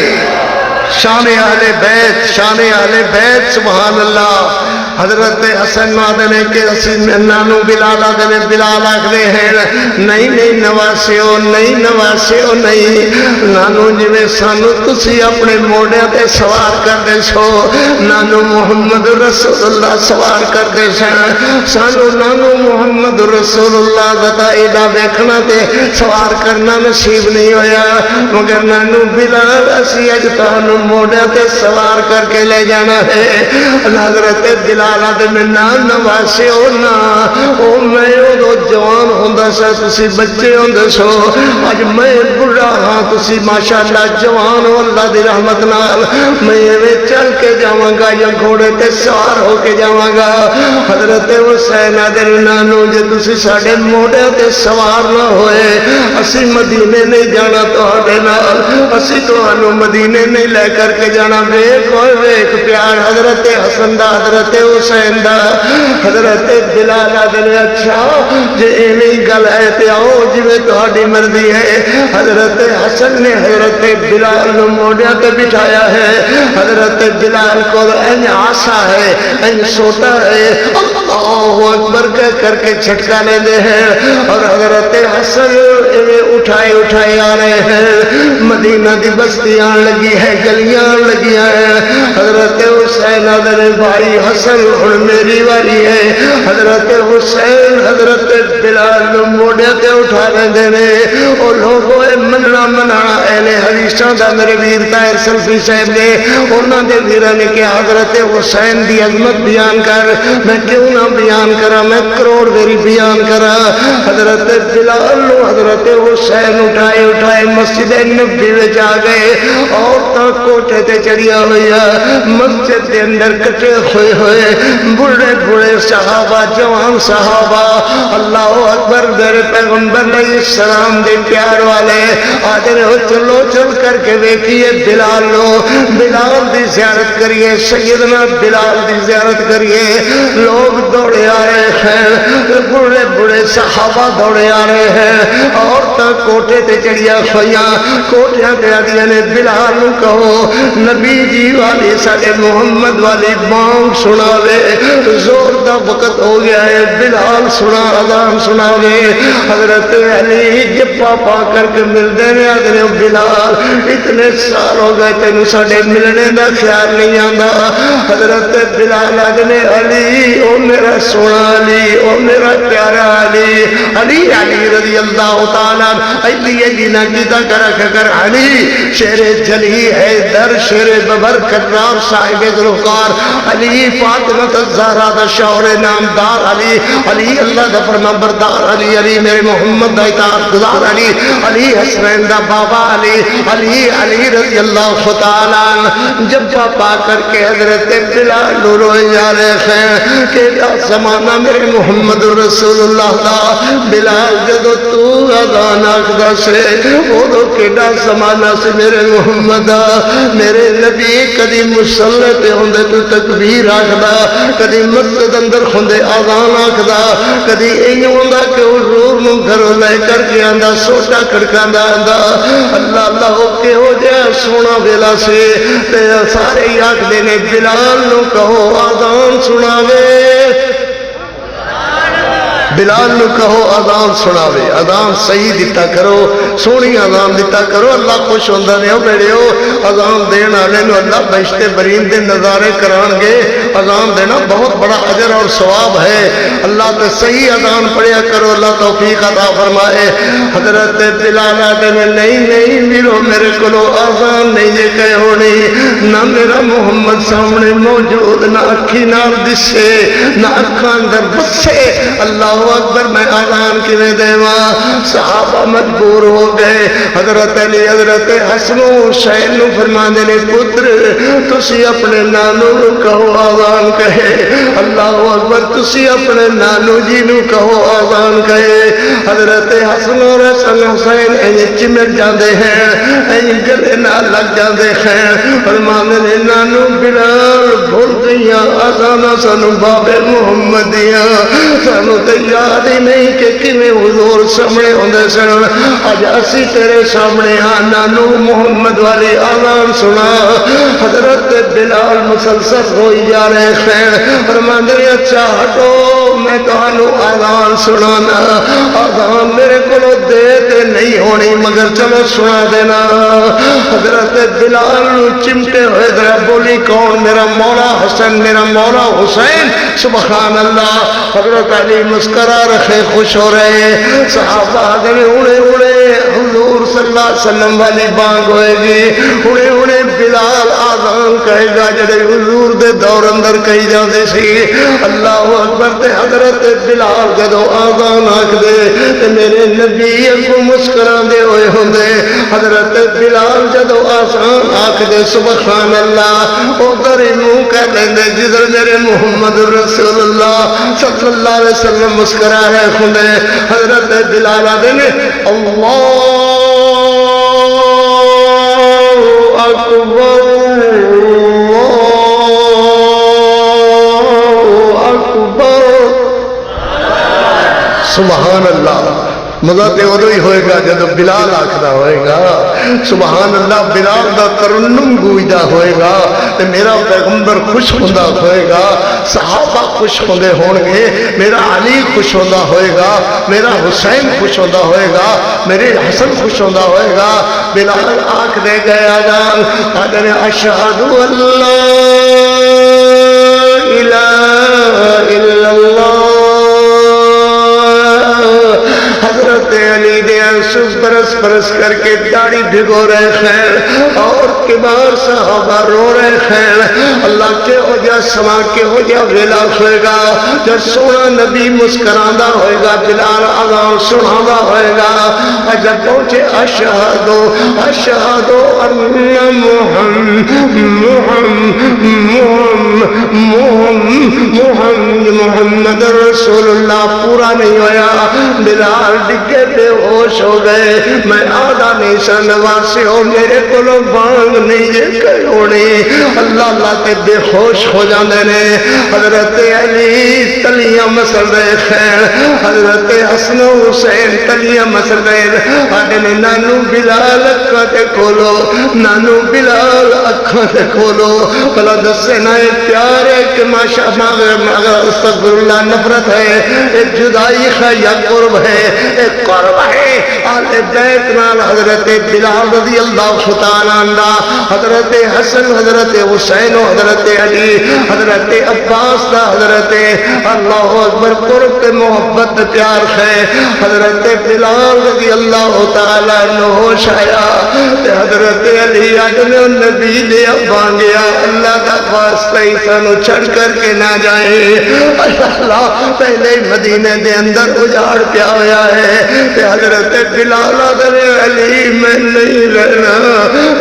Speaker 2: شان اہل بیت، شان اہل بیت، سبحان اللہ۔ حضرت حسن آدھنے کہ اسی نانو بلال آدھنے، بلال آکھدے ہیں نہیں نہیں نواسیو نہیں نواسیو نہیں، نانو جویں سانو تسی اپنے موڑے تے سوار کر دے سو، نانو محمد رسول اللہ سوار کر دے سن، سانو نانو محمد رسول اللہ دا ایڈا ویکھنا تے سوار کرنا نصیب نہیں ہویا، مگر نانو بلال اسی اج تانوں موڑے تے سوار کر کے لے جانا ہے۔ حضرت بلال میں نہ نواسے ہو نا، او میں او جوان ہوندا سا تسی بچے ہوندے سو، اج میں بڑھا ہاں تسی ماشاءاللہ جوان ہو، اللہ دی رحمت نال میں ایویں چل کے جاواں گا یا گھوڑے تے سوار ہو کے جاواں گا۔ حضرت حسین دے نانو جے تسی ساڈے موڑے تے سوار نہ ہوئے اسی مدینے نہیں جانا تہاڈے نال، اسی تہانوں مدینے نہیں لے کر کے جانا۔ ویکھ اوئے ویکھ پیار حضرت حسن دا، حضرت حسین دا۔ حضرت بلال آدھے اچھا جے ایویں گل ہے تے آؤ جویں تہاڈی مرضی ہے۔ حضرت حسن نے حضرت بلال نو موڑیاں تے بٹھایا ہے، حضرت بلال کو این آسا ہے، این سوٹا ہے، اللہ اکبر کہہ کر کے چھٹکا لے دے ہیں، اور حضرت حسن ایویں اٹھائے اٹھائے آ رہے ہیں۔ مدینہ دی بستی آن لگی ہے، گلیاں آن لگی ہیں۔ حضرت حسین آدھے بھائی حسن ہن میری واری ہے۔ حضرت حسین حضرت بلال نو موڑے تے اٹھا لیندے نے، او لوگوں اے مننا منانا اہل حدیثاں دا میرے ویر طاہر سلفی صاحب نے انہاں دے ویراں نے کہ حضرت حسین دی عظمت بیان کر، میں کیوں نہ بیان کراں، میں کروڑ واری بیان کراں۔ حضرت بلال نو حضرت حسین اٹھائے اٹھائے مسجد نبوی وچ آ گئے، عورتاں کوٹھے تے چڑھیا ہویا، مسجد دے اندر کٹے ہوئے ہوئے بڑے بڑے صحابہ، جوان صحابہ، اللہ اکبر میرے پیغمبر علیہ السلام دے پیار والے آدھے ہو چلو چل کر کے ویکھیے بلال لو، بلال دی زیارت کریے، سیدنا بلال دی زیارت کریے۔ لوگ دوڑے آ رہے ہیں، بڑے بڑے صحابہ دوڑے آ رہے ہیں، عورتاں کوٹھے تے چڑھیا ہوئیاں، کوٹھیاں تے آدھیاں نے بلال نو کہو نبی جی والی ساڈے محمد والی بانگ سناوے، زور دا وقت ہو گیا ہے، بلال سنا اذان سناوے۔ حضرت علی جپا پا کر کے ملدے نے آدھے بلال اتنے سال ہو گئے تینوں ساڈے ملنے دا خیال نہیں آندا۔ حضرت بلال آدھے علی او میرا سونا علی، او میرا پیارا علی، علی علی رضی اللہ تعالیٰ علی علی نہ کیتا کر علی شیر جلی ہے در شیر ببر کرار صاحب ذوالفقار علی فاطمہ الزہرا دا شوہر نامدار علی، علی اللہ دا فرما بردار علی، علی میرے محمد دا اطاعت گزار علی، علی حسنین دا بابا علی، علی علی رضی اللہ تعالیٰ جب پا کر کے حضرت بلال نو روئے جا رہے ہیں کہ زمانہ میرے محمد رسول اللہ دا بلال جدو تو اذان آخدا سے وہ کیڑا زمانہ سے میرے محمد میرے نبی کدی مصلی تے ہوندے تو تکبیر آخدا، کدی مسجد اندر ہوندے اذان آخدا، کدی این ہوندا کہ حضور نو گھروں لے کر کے آندا سوٹا کھڑکاندا آندا۔ اللہ اللہ کہ ہو جائے سونا ویلا سے تے سارے آکھدے نے بلال نو کہو اذان سناوے، بلال نو کہو اذان سناوے، اذان صحیح دیتا کرو، سونی اذان دیتا کرو، اللہ خوش ہوندا نے۔ او بیڑیو اذان دین والے نو اللہ بہشت برین دے نظارے کران گے، اذان دینا بہت بڑا اجر اور ثواب ہے۔ اللہ تے صحیح اذان پڑھیا کرو، اللہ توفیق عطا فرمائے۔ حضرت بلال آدھے میں نہیں میرو میرے کلو اذان نہیں جے کہے ہونی، نہ میرا محمد سامنے موجود، نہ اکھی نال دسے، نہ اکھاں اندر بسے، اللہ اکبر میں اذان کیویں دیواں؟ صحابہ مجبور ہو گئے۔ حضرت علی حضرت حسن و حسین نو فرماندے نے پتر تسی اپنے نانو نو کہو اذان کہے، اللہ اکبر تسی اپنے نانو جی نو کہو اذان کہے۔ حضرت حسن اور حسین این چمٹ جاندے ہیں، این گلے نال لگ جاندے ہیں، فرماندے نے نانو بلال بھول گئی آزانا سانو بابے محمد دیا سانو تے یاد ہی نہیں کہ کیویں حضور سامنے ہوندے سن اج اسی تیرے سامنے نانو محمد والی آزان سنا حضرت بلال مسلسل ہوئی جا رہے خیر فرماندے اچھا ہٹو میں تانوں آزان سنانا آزان میرے کو دے تے نہیں ہونی مگر چلو سنا دینا حضرت بلال چمٹے ہوئے ذرا بولی کون میرا مولا حسن میرا مولا حسین سبحان اللہ حضرت علی مسکرا رکھے خوش ہو رہے صحابہ آگے اڑے اڑے حضور صلی اللہ علیہ وسلم والی بانگ ہوئے گی اڑے اڑے بلال آزان کہے گا جڑے حضور دے دور اندر کہی جاندے سی اللہ اکبر تے حضرت بلال جدو آزان آکھ دے میرے نبی کو مسکران دے ہوئے ہوندے حضرت بلال جدو آزان آکھ دے سبحان اللہ ادھر ہی منہ کر لیندے جدھر میرے محمد رسول اللہ صلی اللہ علیہ وسلم مسکرا رہے ہوندے حضرت بلال آدھے نے اللہ اکبر سبحان اللہ مزہ تے ادو ہی ہوئے گا جب بلال آکھدا ہوئے گا سبحان اللہ بلال دا ترنم گوئیدہ ہوئے گا تے میرا پیغمبر خوش ہوندہ ہوئے گا صحابہ خوش ہوندے ہونگے میرا علی خوش ہوندہ ہوئے گا میرا حسین خوش ہوندہ ہوئے گا میرے حسن خوش ہوندہ ہوئے گا بلال آکھ دے گئے آجان آدھنے اشہدو اللہ الہ الا اللہ حضرت علی دے انسوس برس برس کر کے داڑھی بھگو رہے خیر اور کبار صحابہ رو رہے خیر اللہ کے ہو جا سما کے ہو جا ویلا ہوئے گا جب سونا نبی مسکراندہ ہوئے گا بلال آزان سناندہ ہوئے گا جب پہنچے اشہدو ان محمد رسول اللہ پورا نہیں ہویا بلال ڈگے بے ہوش ہو گئے میں آدھا نہیں سنواسی ہو میرے کو بانگ نہیں جے کرونی اللہ اللہ کے بے ہوش ہو جاندے نے حضرت علی تلیاں مسل رہے خیر حضرت حسن و حسین تلیاں مسل رہے آدھے نانو بلال اکھاں تے کھولو نانو بلال اکھاں تے کھولو بلا دسے نہ پیار ہے کہ مگر استغفر اللہ نفرت ہے ایک جدائی ہے یا قرب ہے ایک قرب ہے آل بیت نال حضرت بلال رضی اللہ تعالیٰ عنہ حضرت حسن حضرت حسین و حضرت علی حضرت عباس دا حضرت اللہ اکبر قرب تے محبت پیار ہے حضرت بلال رضی اللہ تعالیٰ عنہ ہوش آیا حضرت علی آدھنے نبی لیا بانگیا اللہ کا واسطہ ہی سانو چھڑ کر کے نہ جائے اللہ پہلے مدینے دے اندر اجاڑ پیا ہویا ہے کہ حضرت بلال آدھنے علی میں نہیں رہنا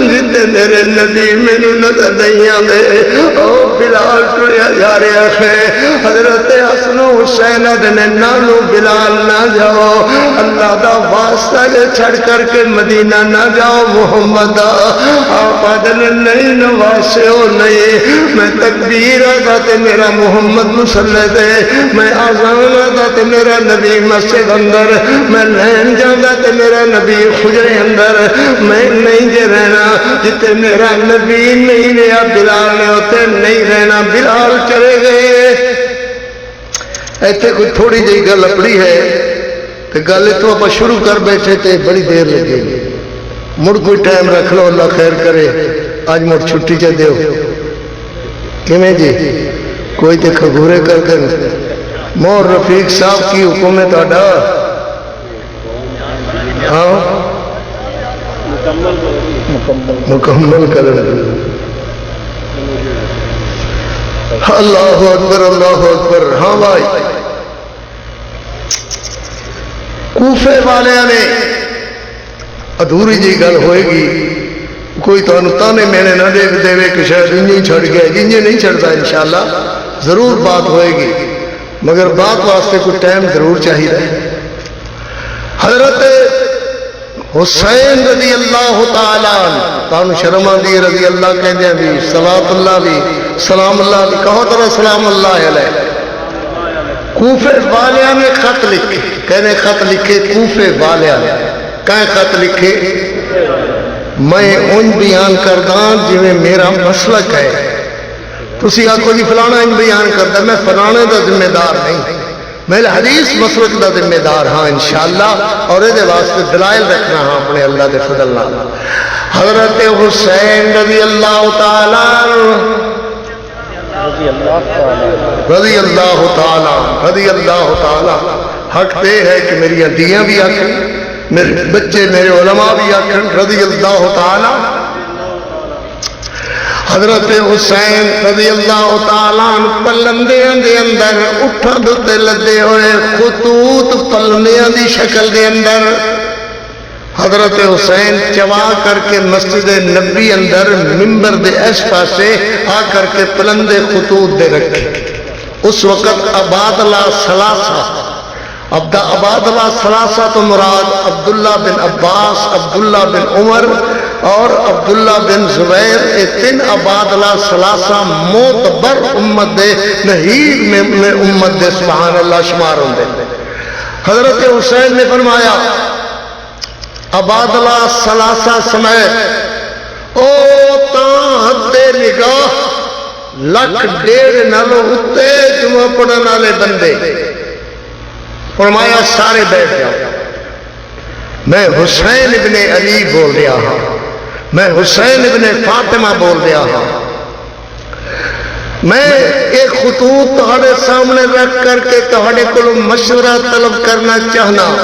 Speaker 2: جتے میرے نبی میں نظر نہیں آدھے او بلال ٹریا جا رہا ہے حضرت حسن و حسین آدھنے نانو بلال نہ جاؤ اللہ دا واسطہ لے چھڑ کر کے مدینہ نہ جاؤ محمد آپ آدھنے نہیں نواسے ہو نہیں میں تکبیر آدھا تے میرا محمد مسلح دے میں آزان آدھا تے میرا نبی مسجد اندر میں لین جاندہ تے میرا نبی خجرے اندر میں نہیں جے رہنا جتے میرا نبی نہیں رہا بلال نے ہوتے نہیں رہنا بلال چلے گئے ایتھے کوئی تھوڑی جئی گل اپڑی ہے کہ گل تو آپ شروع کر بیٹھے تھے بڑی دیر لگے مڑ کوئی ٹائم رکھ لو اللہ خیر کرے آج مڑ چھٹی چا دیو کیمیں جی کوئی تے خبورے کر دیں مور رفیق صاحب کی حکومت آڈا مکمل کر اللہ اکبر اللہ اکبر ہاں بھائی کوفے والے نے ادھوری جی گل ہوئے گی کوئی تو تانے مینے نہ دے دے کہ شاید انہیں چھڑ گیا انہیں نہیں چھڑتا انشاءاللہ ضرور بات ہوئے گی مگر بات واسطے کوئی ٹائم ضرور چاہیے حضرت حسین رضی اللہ تعالیٰ تانو شرما دی رضی اللہ کہندے بھی صلوات اللہ بھی سلام اللہ علیہ کہو ذرا سلام اللہ علیہ. کوفے والوں نے خط لکھے, کہنے خط لکھے کوفے والوں نے, کہیں خط لکھے میں ان بیان کردہ جی میرا مسلک ہے. تسی آکو جی فلانا ان بیان کردہ, میں فلانے دا ذمہ دار نہیں, میں حدیث مسلک دا ذمہ دار ہاں انشاءاللہ, اور یہ واسطے دلائل رکھنا ہاں اپنے اللہ دے فضل نال. حضرت حسین رضی اللہ تعالیٰ رضی اللہ تعالیٰ حق دے ہے کہ میری دیاں بھی آکھیں, میرے بچے میرے علماء بھی آکھیں رضی اللہ تعالیٰ. حضرت حسین رضی اللہ تعالیٰ پلندیاں دے اندر اٹھا دھتے لدے ہوئے خطوط پلندیاں دی شکل دے اندر حضرت حسین چوا کر کے مسجد نبی اندر ممبر دے اس پاسے آ کر کے پلندے خطوط دے رکھے. اس وقت عبادلہ ثلاثہ عبادلہ ثلاثہ تو مراد عبداللہ بن عباس, عبداللہ بن عمر اور عبداللہ بن زبیر, یہ تین عبادلہ ثلاثہ معتبر امت دے نہیر میں امت دے سبحان اللہ شمار ہوں دے. حضرت حسین نے فرمایا عبادلہ ثلاثہ سمیت او تا حد نگاہ لکھ ڈیڑھ نالوں اتے جمعہ پڑھن والے بندے, فرمایا سارے بیٹھ جاؤ. میں حسین ابن علی بول رہا ہوں, میں حسین ابن فاطمہ بول رہا ہوں. میں ایک خطوط تہاڑے سامنے رکھ کر کے تہاڑے کو مشورہ طلب کرنا چاہنا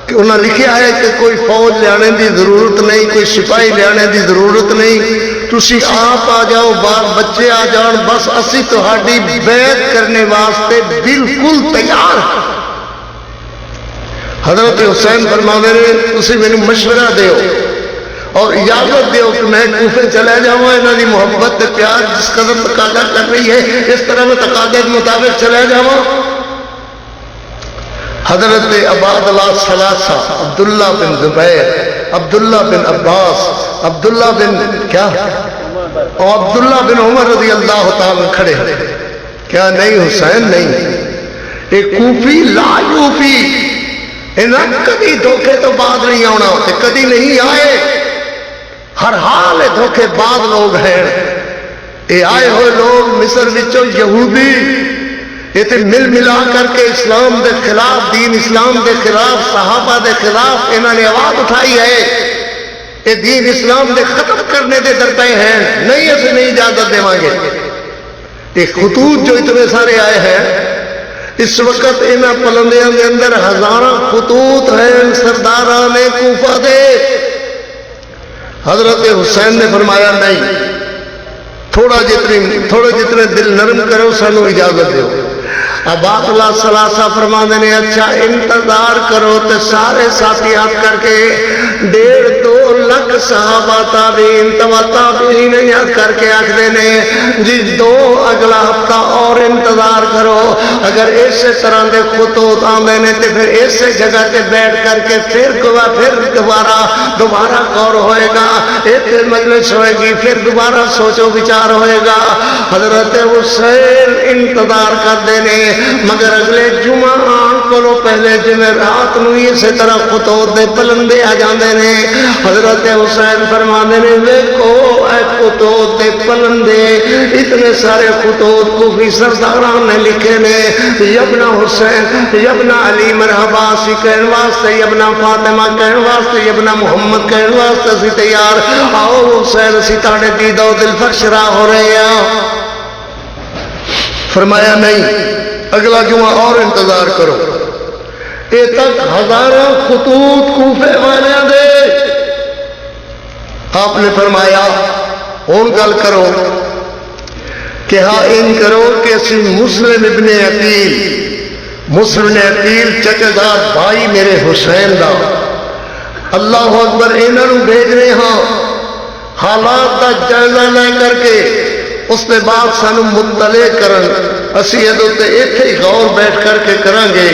Speaker 2: کہ انہوں نے لکھا ہے کہ کوئی فوج لیانے دی ضرورت نہیں, کوئی سپاہی لیانے دی ضرورت نہیں, تسی آپ آ جاؤ, بال بچے آ جاؤ, بس اسی تہاڑی بیعت کرنے واسطے بالکل تیار. حضرت حسین فرماتے ہیں تسی میں مشورہ دیو اور اجازت دیو کہ میں کوفے چلے جاؤں, انہوں نے محبت پیار جس قدر تقاضا کر رہی ہے اس طرح میں تقاضے کے مطابق چلے جاؤں. حضرت عبادلہ ثلاثہ عبداللہ بن زبیر, عبداللہ بن عباس, عبداللہ بن کیا اور عبداللہ بن عمر رضی اللہ تعالیٰ کھڑے ہیں. کیا نہیں حسین نہیں, ایک کوفی لا یوفی, انہیں کبھی دھوکے تو بعد نہیں آنا ہوتے, کبھی نہیں آئے, ہر حال دھوکے بعد لوگ ہیں. یہ آئے ہوئے لوگ مصر وچوں یہودی یہ تے مل ملا کر کے اسلام دے خلاف, دین اسلام دے خلاف, صحابہ دے خلاف انہوں نے آواز اٹھائی ہے. یہ دین اسلام دے ختم کرنے دے درپے ہیں, نہیں اسے نہیں اجازت دے مانگے. یہ خطوط جو اتنے سارے آئے ہیں اس وقت انہاں پلندیاں دے اندر ہزاراں خطوط ہیں سرداران کوفہ دے. حضرت حسین نے فرمایا نہیں, تھوڑا جتنے دل نرم کرو سانو اجازت دیو. عبادلہ ثلاثہ فرمانے نے اچھا انتظار کرو تے سارے ساتھی ہاتھ کر کے 1.5-2 لاکھ صحابہ تابعین تابعین یاد کر کے آکھ دینے جی 2 اگلا ہفتہ اور انتظار کرو, اگر ایسے طرح دے خطوط آندے نے تے پھر ایسے جگہ تے بیٹھ کر کے پھر دوبارہ غور ہوئے گا, ایک مجلس ہوئے گی, پھر دوبارہ سوچو بچار ہوئے گا. حضرت حسین انتظار کر دینے مگر اگلے جمعہ آن کو پہلے جمعرات نو اسی طرح خطوط دے پلندے آ جاندے نے. حضرت حسین فرماندے نے دیکھو اے خطوط دے پلندے, اتنے سارے خطوط کوفی سرداران نے لکھے نے, یبنا حسین یبنا علی مرحبا سی کہن واسطے, یبنا فاطمہ کہن واسطے, یبنا محمد کہن واسطے سی تیار, آؤ حسین سی تاڑے دید و دل فرشرا ہو رہے ہیں. فرمایا نہیں, اگلا جمعہ اور انتظار کرو. اے تک ہزارہ خطوط کوفے والے دے. آپ نے فرمایا ہون گل کرو کہ ہاں ان کرو کہ اسی مسلم ابن عقیل, مسلم عقیل چچا دار بھائی میرے حسین دا, اللہ اکبر انہوں بھیج رہے ہاں, حالات دا جائزہ لے کر کے اس نے بعد سانو مطلع کرن, اسی ادھوتے ایتھے ہی غور بیٹھ کر کے کریں گے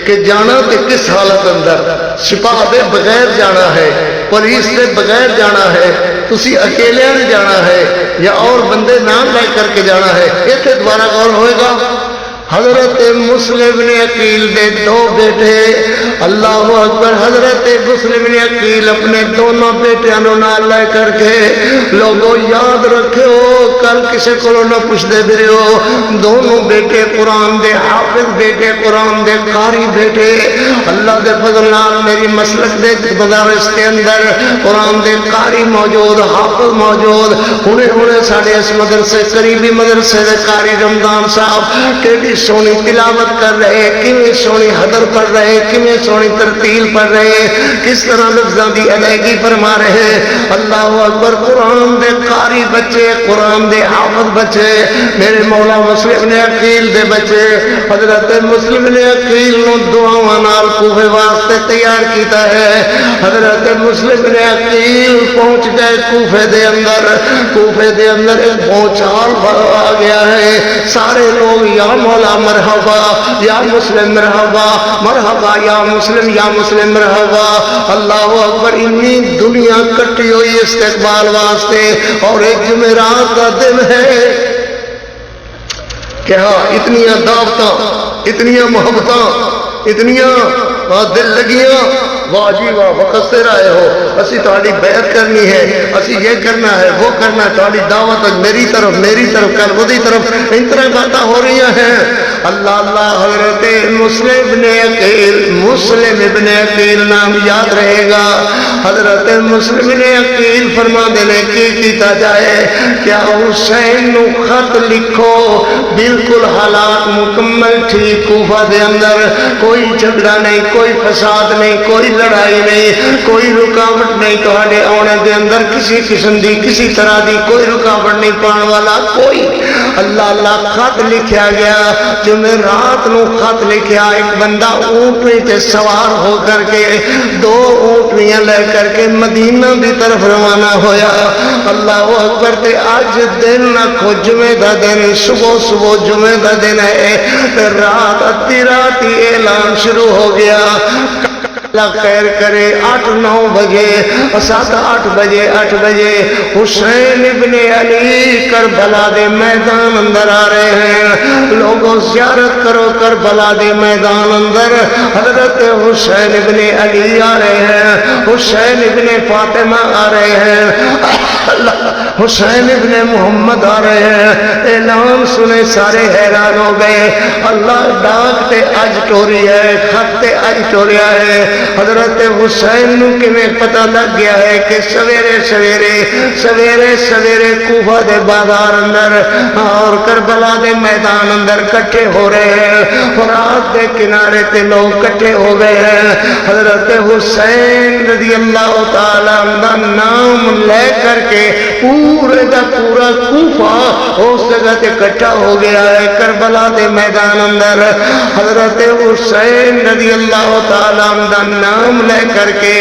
Speaker 2: کہ جانا تے کس حالت اندر, سپاہ دے بغیر جانا ہے, پولیس دے بغیر جانا ہے, تسی اکیلے نے جانا ہے یا اور بندے نام لے کر کے جانا ہے؟ اتنے دوبارہ غور ہوئے گا۔ حضرت مسلم نے عقیل دے دو بیٹے، اللہ اکبر، حضرت مسلم نے عقیل اپنے دونوں بیٹیاں نال لے کر کے، لوگوں یاد رکھو کل کسی کو نہ پوچھ دے بھی ہو، دونوں بیٹے قرآن دے حافظ بیٹے، قرآن دے قاری بیٹے، اللہ دے فضل نال میری مسلک دے مدارس کے اندر قرآن دے قاری موجود، حافظ موجود، ہونے ساڑھے اس مدرسے قریبی مدرسے دے قاری رمضان صاحب کہ سونی تلاوت کر رہے، کیویں سونی حضر پڑھ رہے، کیویں سونی ترتیل پڑھ رہے، کس طرح لفظاں دی ادائیگی فرما رہے۔ اللہ اکبر، قرآن دے قاری بچے، قرآن دے حافظ بچے، میرے مولا مسلم نے عقیل دے بچے، حضرت مسلم نے عقیل نو دعاواں نال کوفے واسطے تیار کیتا ہے۔ حضرت مسلم نے عقیل پہنچ گئے کوفے دے اندر، کوفے دے اندر ایک بھونچال آ گیا ہے، سارے لوگ یا مولا مرحبا، یا مسلم مرحبا، مرحبا یا مسلم، یا مسلم مرحبا۔ اللہ اکبر، اتنی دنیا کٹی ہوئی استقبال واسطے، اور ایک جمعرات کا دن ہے کہ ہاں اتنیاں دعوتاں، اتنیاں محبتاں، اتنیاں دل لگیاں، واہ جی واہ، وقت سے رہے ہو، اسی تہاڈی بیعت کرنی ہے، اسی یہ کرنا ہے، وہ کرنا ہے، تہاڈی دعوت میری طرف کل وہی طرف، ان طرح باتیں ہو رہی ہیں۔ اللہ اللہ، حضرت مسلم ابن عقیل نام یاد رہے گا۔ حضرت مسلم ابن عقیل فرما دینے کی کیتا جائے، کیا حسین نو خط لکھو، بالکل حالات مکمل ٹھیک، کوفہ دے اندر کوئی جھگڑا نہیں، کوئی فساد نہیں، کوئی لڑائی نہیں، کوئی رکاوٹ نہیں، تہاڈے آنے دے اندر کسی قسم دی، کسی طرح دی کوئی رکاوٹ نہیں پان والا کوئی۔ اللہ اللہ، خط لکھیا گیا، جمعرات نو خط لکھیا، ایک بندہ اونٹنی تے سوار ہو کر کے، دو اونٹنیاں لے کر کے مدینہ دی طرف روانہ ہویا۔ اللہ اکبر، تے اج دن نکھو جمعہ دا دن، صبح جمعہ دا دن ہے، تے رات ادھی رات ہی اعلان شروع ہو گیا۔ اللہ خیر کرے، 8-9 بجے، 7-8 بجے حسین ابن علی کربلا دے میدان اندر آ رہے ہیں۔ لوگوں زیارت کرو کربلا دے میدان اندر، حضرت حسین ابن علی آ رہے ہیں، حسین ابن فاطمہ آ رہے ہیں، حسین ابن محمد آ رہے ہیں۔ اعلان سنے سارے حیران ہو گئے۔ اللہ ڈاک تے اج ٹوری ہے، خط تے اج ٹوریا ہے۔ حضرت حسین نو کیویں پتہ لگ گیا ہے کہ سویرے کوفہ دے بازار اندر اور کربلا دے میدان اندر کٹھے ہو رہے ہیں، فرات دے کنارے تے لوگ کٹھے ہو گئے ہیں۔ حضرت حسین رضی اللہ تعالیٰ عنہ نام لے کر کے پورے دا پورا کوفہ اس جگہ تے اکٹھا ہو گیا ہے، کربلا دے میدان اندر۔ حضرت حسین رضی اللہ تعالیٰ عنہ نام لے کر کے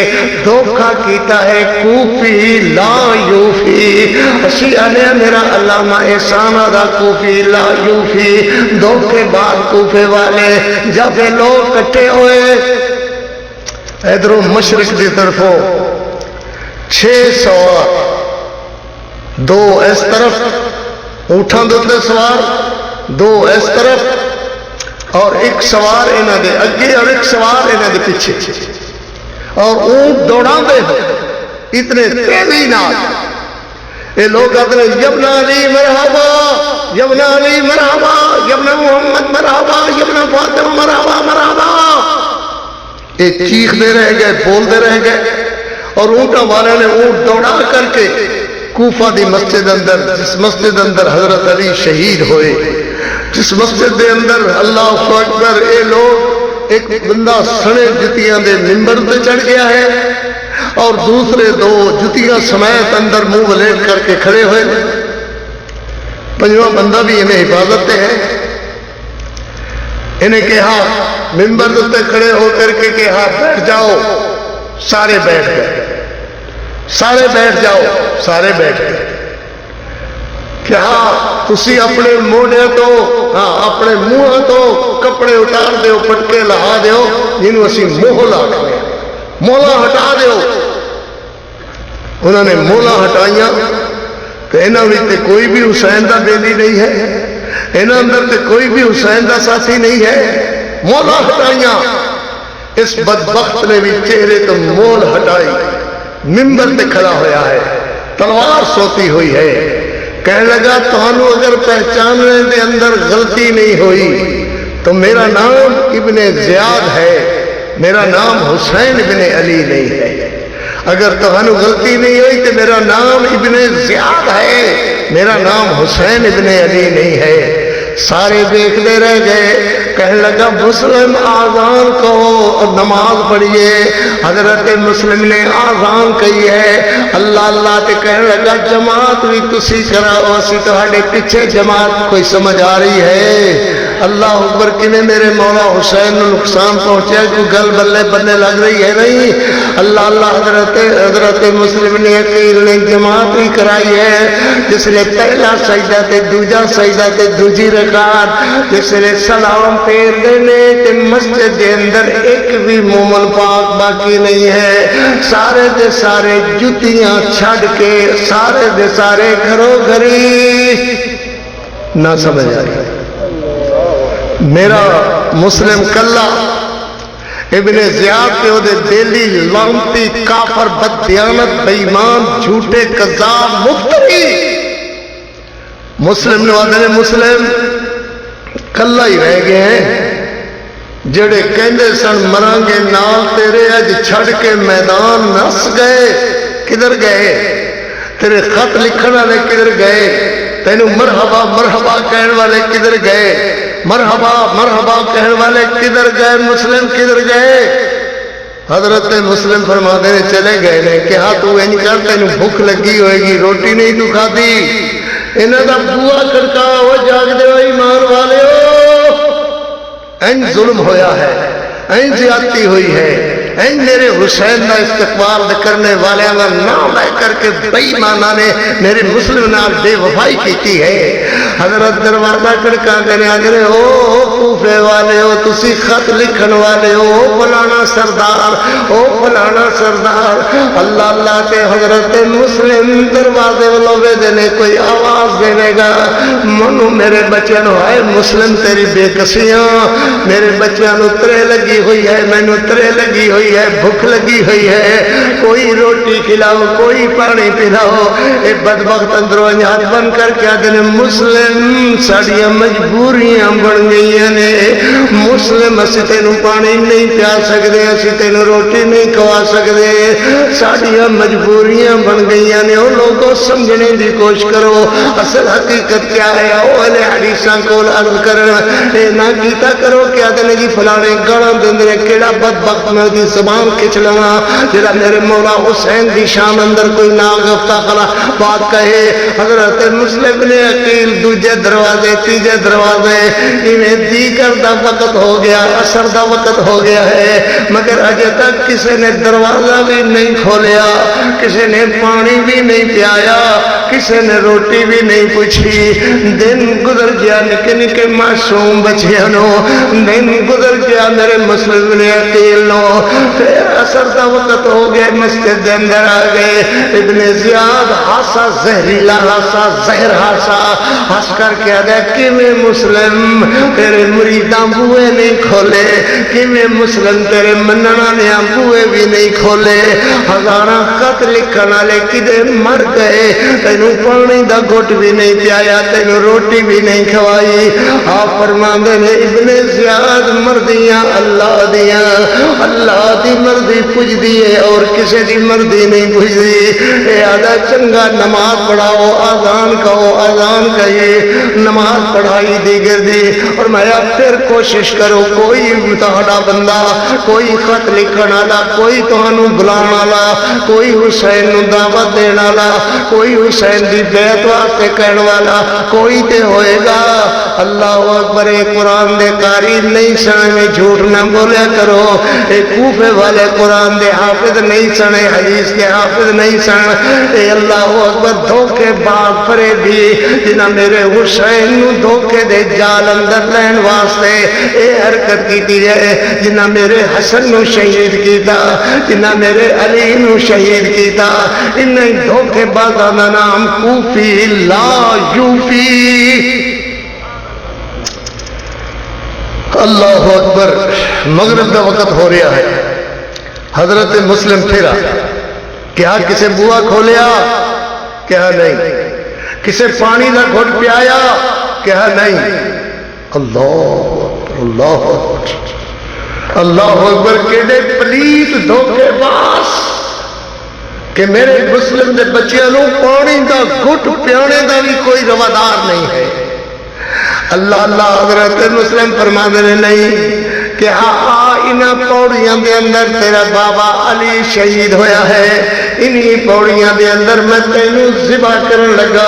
Speaker 2: دھوکہ کیتا ہے، کوفی لا یوفی، اسی علیہ میرا علامہ احسان دا، کوفی لا یوفی، دھوکے بعد کوفے والے جب لوگ کٹھے ہوئے، ادھروں مشرق دی طرفوں 6 سوار، 2 اس طرف اونٹاں دے سوار، 2 اس طرف، اور ایک سوار انہاں دے اگے اور ایک سوار انہاں دے پیچھے، اور اونٹ دوڑاں دے اتنے تیزی نال یہ لوگ کہتے ہیں یبن علی مرحبا، یبن علی مرحبا، یبن محمد مرحبا، یبن فاطمہ مرحبا مرحبا، یہ چیختے رہ گئے، بولتے رہ گئے۔ اور اونٹوں والے نے اونٹ دوڑا کر کے کوفہ دی مسجد اندر، جس مسجد اندر حضرت علی شہید ہوئے، جس مسجد دے اندر اللہ اکبر، اے لوگ، ایک بندہ سڑے جتیاں دے ممبر پہ چڑھ گیا ہے، اور دوسرے 2 جتیاں سمیت اندر منہ ولیٹ کر کے کھڑے ہوئے، 5واں بندہ بھی انہیں حفاظت ہے۔ انہیں کہا، ممبر تے کھڑے ہو کر کے کہا بیٹھ جاؤ، سارے بیٹھ گئے، سارے بیٹھ جاؤ، سارے بیٹھ گئے۔ کہا تسی اپنے موڑے تو، ہاں اپنے منہ تو کپڑے اتار دیو، پٹکے لہا دیو، جنہوں اسی موہ لا دیا، مولا ہٹا دیو۔ انہوں نے مولا ہٹائیاں تو انہوں نے کوئی بھی حسین دا بیلی نہیں ہے، انہوں اندر تے کوئی بھی حسین دا ساتھی نہیں ہے، مولا ہٹائیاں۔ اس بدبخت نے بھی چہرے تو مول ہٹائی، منبر تے کھڑا ہویا ہے، تلوار سوتی ہوئی ہے، کہنے لگا تانوں اگر پہچاننے دے اندر غلطی نہیں ہوئی تو میرا نام ابن زیاد ہے، میرا نام حسین ابن علی نہیں ہے۔ اگر تانوں غلطی نہیں ہوئی تو میرا نام ابن زیاد ہے، میرا نام حسین ابن علی نہیں ہے۔ سارے دیکھتے رہ گئے، کہنے لگا مسلم آذان کہو اور نماز پڑھیے۔ حضرت مسلم نے آذان کہی ہے، اللہ اللہ تے کہنے لگا جماعت بھی تسی کراؤ، اسی تہاڈے پیچھے جماعت کوئی سمجھ آ رہی ہے؟ اللہ اکبر، کنے میرے مولا حسین نو نقصان پہنچیا، کوئی گل بلے بننے لگ رہی ہے نہیں؟ اللہ اللہ، حضرت مسلم نے عقیل نے جماعت بھی کرائی ہے، جس نے پہلا سجدہ تے دوجا سجدہ تے دوجی رکعت، جس نے سلام پھیر دینے تے مسجد دے اندر ایک بھی مومن پاک باقی نہیں ہے، سارے دے سارے جتیاں چھڑ کے سارے دے سارے گھروں گھری نہ سمجھ آئی۔ میرا مسلم کلا ابن زیاد کے وہ دلی لانتی کافر بددیانت بےمان جھوٹے کذاب مفتری مسلم نے والے مسلم کلا ہی رہ گئے ہیں، جڑے کہندے سن مران گے نال تیرے اج چھڑ کے میدان نس گئے، کدھر گئے؟ تیرے خط لکھن والے کدھر گئے؟ تینوں مرحبا مرحبا کہنے والے کدھر گئے؟ مرحبا مرحبا کہنے والے کدھر گئے؟ مسلم کدھر گئے؟ حضرت مسلم فرماتے ہیں چلے گئے نے کہ ہاں تو این کر، تینوں بھوک لگی ہوئے گی، روٹی نہیں تو کھادی، انہاں دا بوا کھڑکا، وہ جاگ دے ایمان والے ہو، این ظلم ہویا ہے، این زیادتی ہوئی ہے، این میرے حسین کا استقبال کرنے والے کا نام لے کر کے بے ایمانہ نے میرے مسلم نال بے وفائی کیتی ہے۔ حضرت دروازہ کھڑکا کرے آگے او کوفے والے ہو، تسی خط لکھن والے ہو، فلانا سردار، او فلانا سردار، اللہ اللہ تے حضرت مسلم دروازے والے دینے کوئی آواز دینے گا، منو میرے بچے نو ہے مسلم تیری بے کسیاں، میرے بچے نو ترے لگی ہوئی ہے، میں نو ترے لگی ہوئی ہے، بھوک لگی ہوئی ہے، کوئی روٹی کھلاؤ، کوئی پانی پلاؤ۔ اے بدبخت اندروں ہاتھ بن کر کیا دن مسلم ساڑیاں مجبوریاں بن گئی ہیں، مسلم اسی تینوں پانی نہیں پیا سکتے، اسی تینوں روٹی نہیں کھوا سکتے، ساڑیاں مجبوریاں بن گئی ہیں۔ وہ لوگوں سمجھنے دی کوشش کرو اصل حقیقت کیا ہے، اہل حدیثاں کول عرض کرنا اے نہ کیتا کرو کیا دن جی فلانے گانا دندے کیڑا بدبخت میں دی زبان کھچ لنا جڑا میرے مولا حسین دی شان اندر کوئی ناگفتہ خلا بات کہے۔ حضرت مسلم نے عقیل دوجے دروازے تیجے دروازے انہیں دیگر دا وقت ہو گیا، اثر دا وقت ہو گیا ہے، مگر اجے تک کسی نے دروازہ بھی نہیں کھولیا، کسی نے پانی بھی نہیں پیایا، کسی نے روٹی بھی نہیں پوچھی۔ دن گزر گیا، نکے نکے معصوم بچیاں نو دن گزر گیا، میرے مسلم نے عقیل نو پھر اثر دا وقت ہو گیا، مسجد دے اندر آ گئے۔ ابن زیاد ہاسا زہریلا ہاسا زہر ہاسا ہس کر کے آدھا کہ میں مسلم تیرے مریداں بوئے نہیں کھولے، کہ میں مسلم تیرے مننا نے بوئے بھی نہیں کھولے، ہزاراں خط لکھن والے کدے مر گئے، تینوں پانی دا گھٹ بھی نہیں پیایا، تینوں روٹی بھی نہیں کھوائی۔ آپ فرماندے نے ابن زیاد مردیاں اللہ دیاں، اللہ دی مرضی پوچھ دیئے اور کسی دی مرضی نہیں پوچھ دی۔ اے آدھا چنگا نماز پڑھاؤ، آذان کہو، آذان کہیے، نماز پڑھائی دیگر دی، اور میں پھر کوشش کرو کوئی تہاڈا بندہ، کوئی خط لکھن والا، کوئی تہانوں بلان والا، کوئی حسین نو دعوت دین والا، کوئی حسین دی بیعت واسطے کہن والا کوئی تے ہوئے گا۔ اللہ اکبر قرآن دے قاری نہیں سنے میں جھوٹ نہ بولیا کرو کوفے والے قرآن دے حافظ نہیں سنے حدیث کے حافظ نہیں سن اللہ اکبر دھوکے باغ فرے بھی جنہ میرے حسین نو دھوکے دے جال اندر لین واسطے اے حرکت کی ہے جنہ میرے حسن نو شہید کیتا جنہ میرے علی نو شہید کیتا انہیں دھوکے بازا دا نام کوفی لا یوفی اللہ اکبر مغرب دا وقت ہو رہا ہے حضرت مسلم پھرا کیا کسے بوا کھولیا کیا نہیں کسے پانی دا گھٹ پیایا کیا نہیں اللہ اکبر اللہ اکبر کیڑے پلیت دھوکے باز کہ میرے مسلم دے بچیاں نو پانی دا گھٹ پیانے دا بھی کوئی روادار نہیں ہے اللہ حضرت مسلم فرما دے نہیں کہ انہاں پوڑیاں دے اندر تیرا بابا علی شہید ہویا ہے انہی پوڑیاں دے اندر میں تینوں ذبح کرن لگا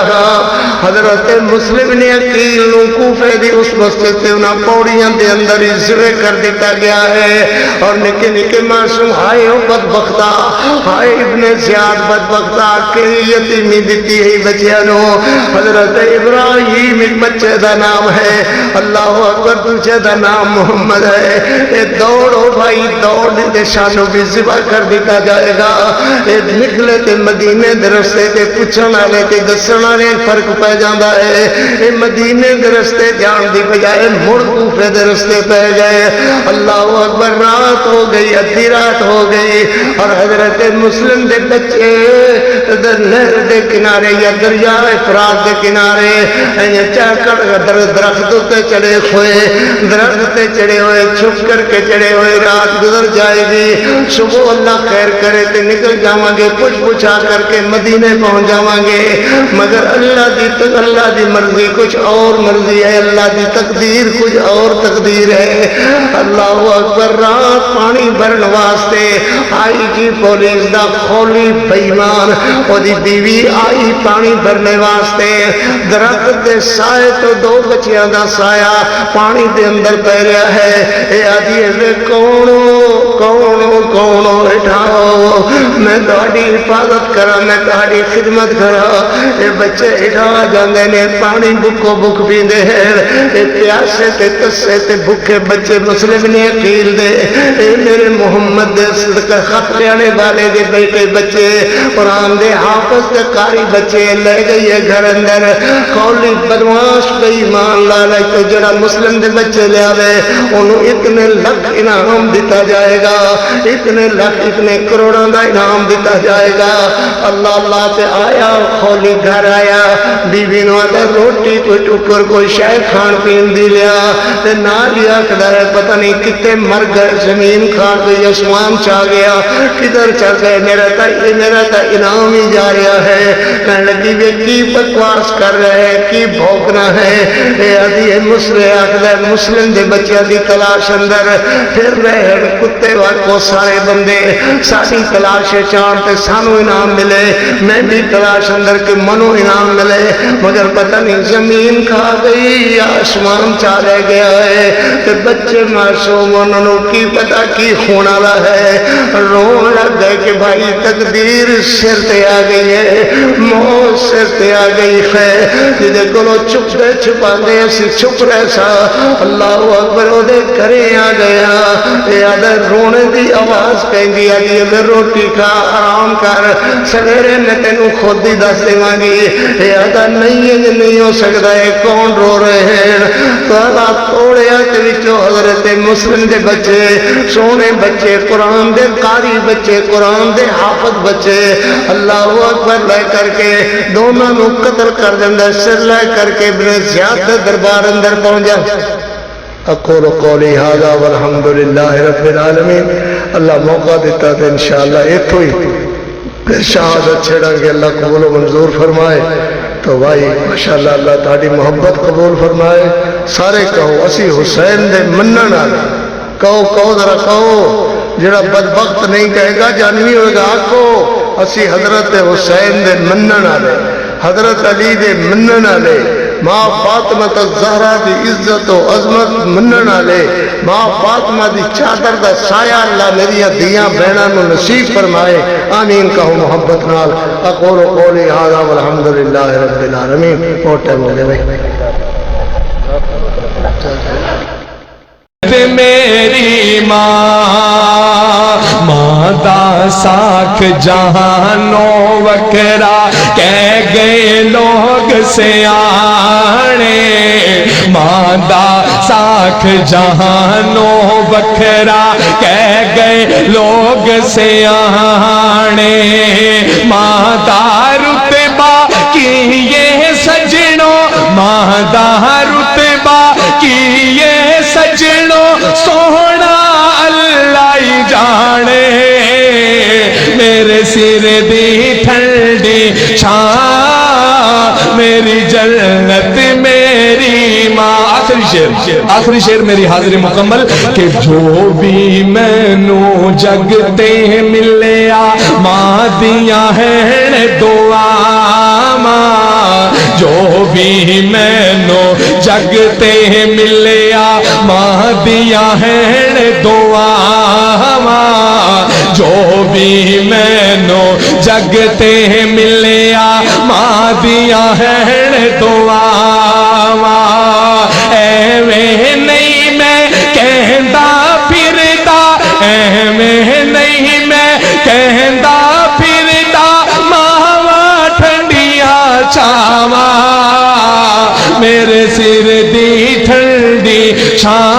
Speaker 2: حضرت مسلم نے عقیل نو کوفے دی اس مسجد تے انہاں پوڑیاں دے اندر ہی ذبح کر دیتا گیا ہے اور نکے نکے معصوم ہائے او بدبختا ہائے ابن زیاد بدبختا کہ یتیمی دیتی ہے بچیاں نو حضرت ابراہیم ایک بچے دا نام ہے اللہ اکبر دوسرے دا نام محمد ہے اے دوڑو بھائی دوڑ دے شانو بھی ذبح کر دیتا جائے گا اے نکلے تے مدینے دے رستے تے پوچھن والے تے دسن والے فرق پہ جاندا ہے اے مدینے دے رستے جان دی بجائے مڑ کوفے دے رستے پہ گئے اللہ اکبر رات ہو گئی ادھی رات ہو گئی اور حضرت مسلم دے بچے نہر دے کنارے یا دریائے فرات دے کنارے چاکڑ درخت تے چڑے ہوئے درخت تے چڑے ہوئے چھپ کر کے چڑے ہوئے رات گزر جائے گی صبح اللہ خیر کرے تے نکل جاواں گے پوچھ پوچھا کر کے مدینے پہنچ جاواں گے مگر اللہ دی مرضی کچھ اور مرضی ہے اللہ دی تقدیر کچھ اور تقدیر ہے اللہ اکبر رات پانی بھرن واسطے آئی جی پولیس دا کھولی بیمان اور دی بیوی آئی پانی بھرنے واسطے درخت دے سائے تو دو بچیاں دا سایہ پانی دے اندر پہ رہا ہے اے آدھی ہے کونو اٹھاؤ میں تہاڈی حفاظت کرا میں تہاڈی خدمت کرا اے بچے اٹھا جاندے نے پانی بکو بک پیندے ہیں اے پیاسے تے تسے تے بھوکے بچے مسلم نے عقیل دے اے میرے محمد دے صدقہ خط لیانے والے دے بیٹے بچے قرآن دے حافظ تے قاری بچے لے گئی ہے گھر اندر کولی بدماش بے ایمان لالا تو جڑا مسلم دے بچے لے آوے انہوں اتنے لکھ انعام دیتا جائے گا اتنے لکھ اتنے کروڑوں دا انعام دیتا جائے گا اللہ تے آیا کھولی گھر آیا بیوی نو اگر روٹی کوئی ٹکر کوئی شاید کھان پین دی لیا تے نہ لیا کدھر پتہ نہیں کتے مر گئے زمین کھان گئی آسمان چاہ گیا کدھر چل گئے میرا تا انعام ہی جا رہا ہے کہنے لگی وہ کی بکواس کر رہے ہیں کی بھوکنا ہے اے عدی مسلم دے بچے دی تلاش اندر پھر رہے کتے کو سارے بندے ساری تلاش چاند تے سانو انعام ملے میں بھی تلاش اندر کے منو انعام ملے مگر پتہ نہیں زمین کھا گئی آسمان چارے گیا ہے تے بچے معصوم انہوں کی پتہ کی ہونا رہا ہے رون لگ گئے کہ بھائی تقدیر سر تے آ گئی ہے موت سر تے آ گئی ہے جدے کلو چھپ دے چھپا دے اسی چھپ رہے سا اللہ اکبر او دے کرے آ گیا اے آدھے رونے دی آواز کہیں گی آدھی اے روٹی کھا آرام کر سویرے میں تینوں خود ہی دس دے مانگی اے آدھا نہیں ہو سکتا ہے کون رو رہے ہیں تو اللہ توڑے آتے وچو حضرت مسلم دے بچے سونے بچے قرآن دے قاری بچے قرآن دے حافظ بچے اللہ اکبر لے کر کے دونوں نو قتل کر دیں سر لے کر کے ابن زیاد دربار اندر پہنچا اقول قولی هذا والحمد للہ رب العالمین اللہ موقع دیتا تھا انشاءاللہ ایتھو ہی پھر شہادت چھڑا کہ اللہ قبول و منظور فرمائے تو بھائی ماشاءاللہ اللہ تعالی محبت قبول فرمائے سارے کہو اسی حسین دے منن والے کہو ذرا کہو جڑا بدبخت نہیں کہے گا جانوی ہوئے گا آکو اسی حضرت حسین دے منن والے حضرت علی دے منن والے ماں فاطمہ الزہرا دی عزت و عظمت منن والے ماں فاطمہ دی چادر دا سایہ اللہ میری دیاں بہناں نو نصیب فرمائے آمین کہو محبت نال اقول قولی ھذا والحمدللہ رب العالمین بہت ٹائم ہو گیا بھائی
Speaker 1: میری ماں دا ساکھ جہانو وکرا کہہ گئے لوگ سیانے ماں دا ساکھ جہانو وکرا کہہ گئے لوگ سیانے ماں دا رتبہ کی یہ سجنوں ماں دا رتبہ کی یہ سجنوں سونا اللہ ہی جانے میرے سر دی ٹھنڈی چھاں میری جنت میری ماں آخری شعر میری حاضری مکمل کہ جو بھی میں نو جگتے ملیا ماں دیاں ہیں دعا ماں جو بھی میں نو جگتے ملیا ماں دیاں ہیں دعا ماں جو بھی میں نو جگتے ملیا ماں دیاں ہیں دعا ماں ایویں نہیں میں کہندا پھردا ایویں نہیں میں کہندا پھردا ماواں ٹھنڈیاں چھاواں میرے سر دی ٹھنڈی چھاواں